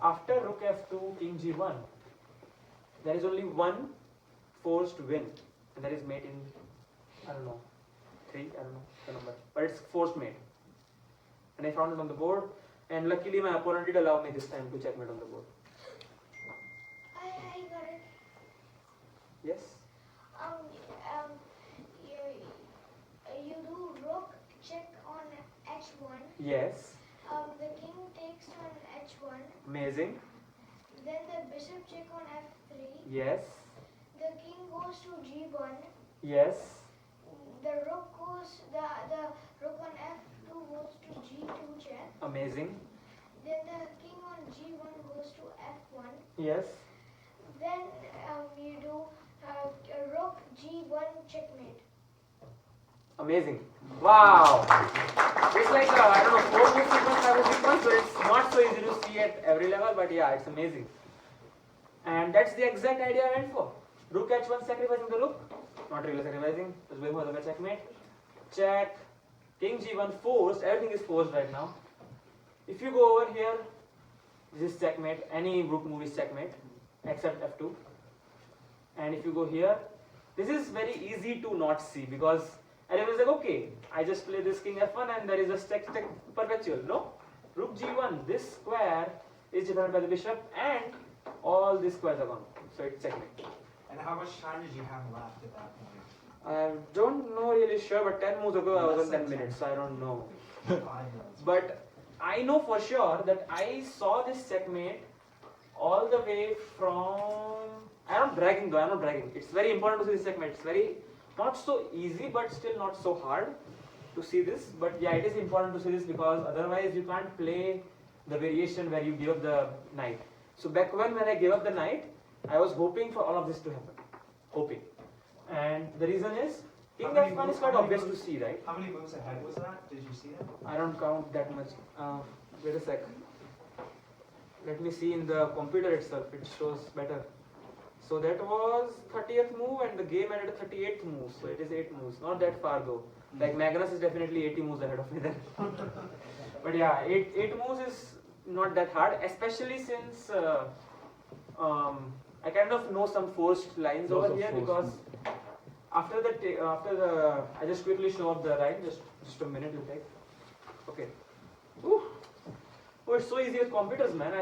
after rook f2, king g1, there is only one forced win, and that is mate in, I don't know, 3, I don't know the number, but it's forced mate. And I found it on the board, and luckily my opponent did allow me this time to checkmate on the board. I got it. Yes? You do rook check on h1. Yes. The king takes on h1. Amazing. Then the bishop check on f3. Yes. The king goes to g1. Yes. The rook goes, the rook on f2 goes to g2 check. Amazing. Then the king on g1 goes to f1. Yes. Then you do rook g1 checkmate. Amazing. Wow. It's like, I don't know, 4 move sequence, 5 move sequence, so it's not so easy to see at every level, but yeah, it's amazing. And that's the exact idea I went for. Rook h1 sacrificing the rook. Not really sacrificing, just going for the checkmate. Check. King g1 forced, everything is forced right now. If you go over here, this is checkmate, any rook move is checkmate, except f2. And if you go here, this is very easy to not see because everyone is like, okay, I just play this king f1 and there is a check perpetual. No, rook g1, this square is defended by the bishop and all these squares are gone. So it's checkmate. And how much time did you have left at that point? I don't know really sure, but 10 moves ago I was on 10 minutes, so I don't know. 5 minutes. But I know for sure that I saw this checkmate all the way from, I'm not bragging though, I'm not bragging. It's very important to see this checkmate. It's very, not so easy but still not so hard to see this. But yeah, it is important to see this because otherwise you can't play the variation where you give up the knight. So back when I gave up the knight, I was hoping for all of this to happen. Hoping. And the reason is, king f1 is quite obvious to see, right? How many moves ahead was that? Did you see that? I don't count that much. Wait a sec. Let me see in the computer itself, it shows better. So that was 30th move and the game ended at 38th move. So it is 8 moves. Not that far though. Like Magnus is definitely 80 moves ahead of me then. But yeah, 8 moves is not that hard, especially since I kind of know some forced lines over here because after the I just quickly show up the line. Just a minute will take. Okay. Ooh. Oh, it's so easy with computers, man.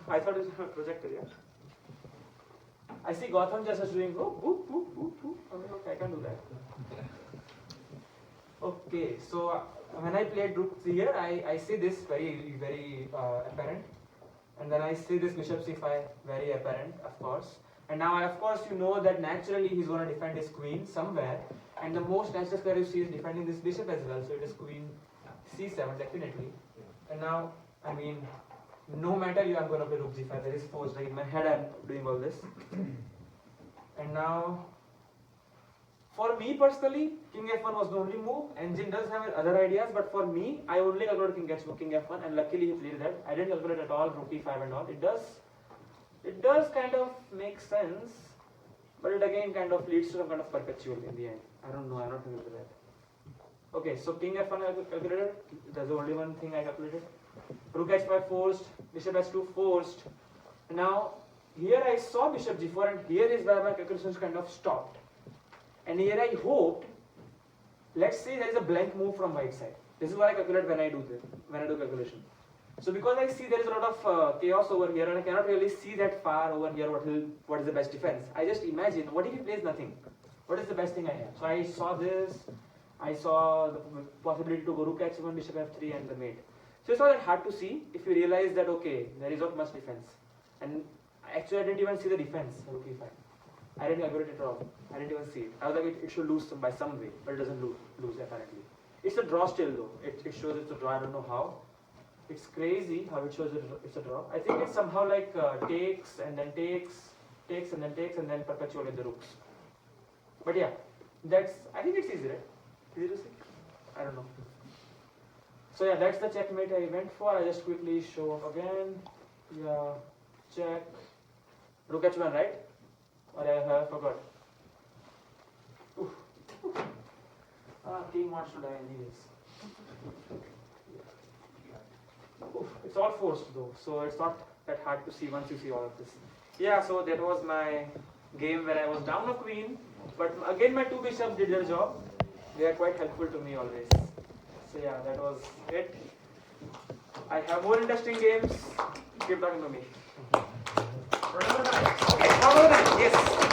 I thought it was a projector, yeah. I see Gotham just as doing okay, I can do that. Okay, so when I played rook here, I see this very apparent, and then I see this bishop c5 very apparent, of course. And now, of course, you know that naturally he's going to defend his queen somewhere, and the most natural square you see is defending this bishop as well. So it is queen c7 definitely. And now, I mean, no matter you, I'm going to play rook g5. There is force. Like in my head, I'm doing all this. And now, for me personally, king f1 was the only move. Engine does have other ideas, but for me, I only calculated king f1, and luckily he played that. I didn't calculate at all rook e5 and all. It does kind of make sense, but it again kind of leads to some kind of perpetual in the end. I don't know. I'm not familiar with that. Okay, so king f1 I calculated. That's the only one thing I calculated. Rook h5 forced, bishop h2 forced. Now here I saw bishop g4, and here is where my calculations kind of stopped. And here I hoped, let's say there is a blank move from white side. This is what I calculate when I do calculation. So because I see there is a lot of chaos over here, and I cannot really see that far over here what is the best defense. I just imagine, what if he plays nothing? What is the best thing I have? So I saw this, I saw the possibility to go rook h1, bishop f3 and the mate. So it's not that hard to see if you realize that okay, there is not much defense. And actually I didn't even see the defense, rook e5. I didn't evaluate it at all. I didn't even see it. I was like, it should lose by some way, but it doesn't lose apparently. It's a draw still though. It shows it's a draw, I don't know how. It's crazy how it shows it's a draw. I think it's somehow like takes and then takes and then takes and then perpetually the rooks. But yeah, I think it's easy, right? Easy to see? I don't know. So yeah, that's the checkmate I went for. I just quickly show up again. Yeah, check. Rook h1, right? Or I forgot. Oof. King wants to die anyways. Oof. It's all forced though, so it's not that hard to see once you see all of this. Yeah, so that was my game where I was down a queen, but again my two bishops did their job. They are quite helpful to me always. So yeah, that was it. I have more interesting games. Keep talking to me. For another night. Yes.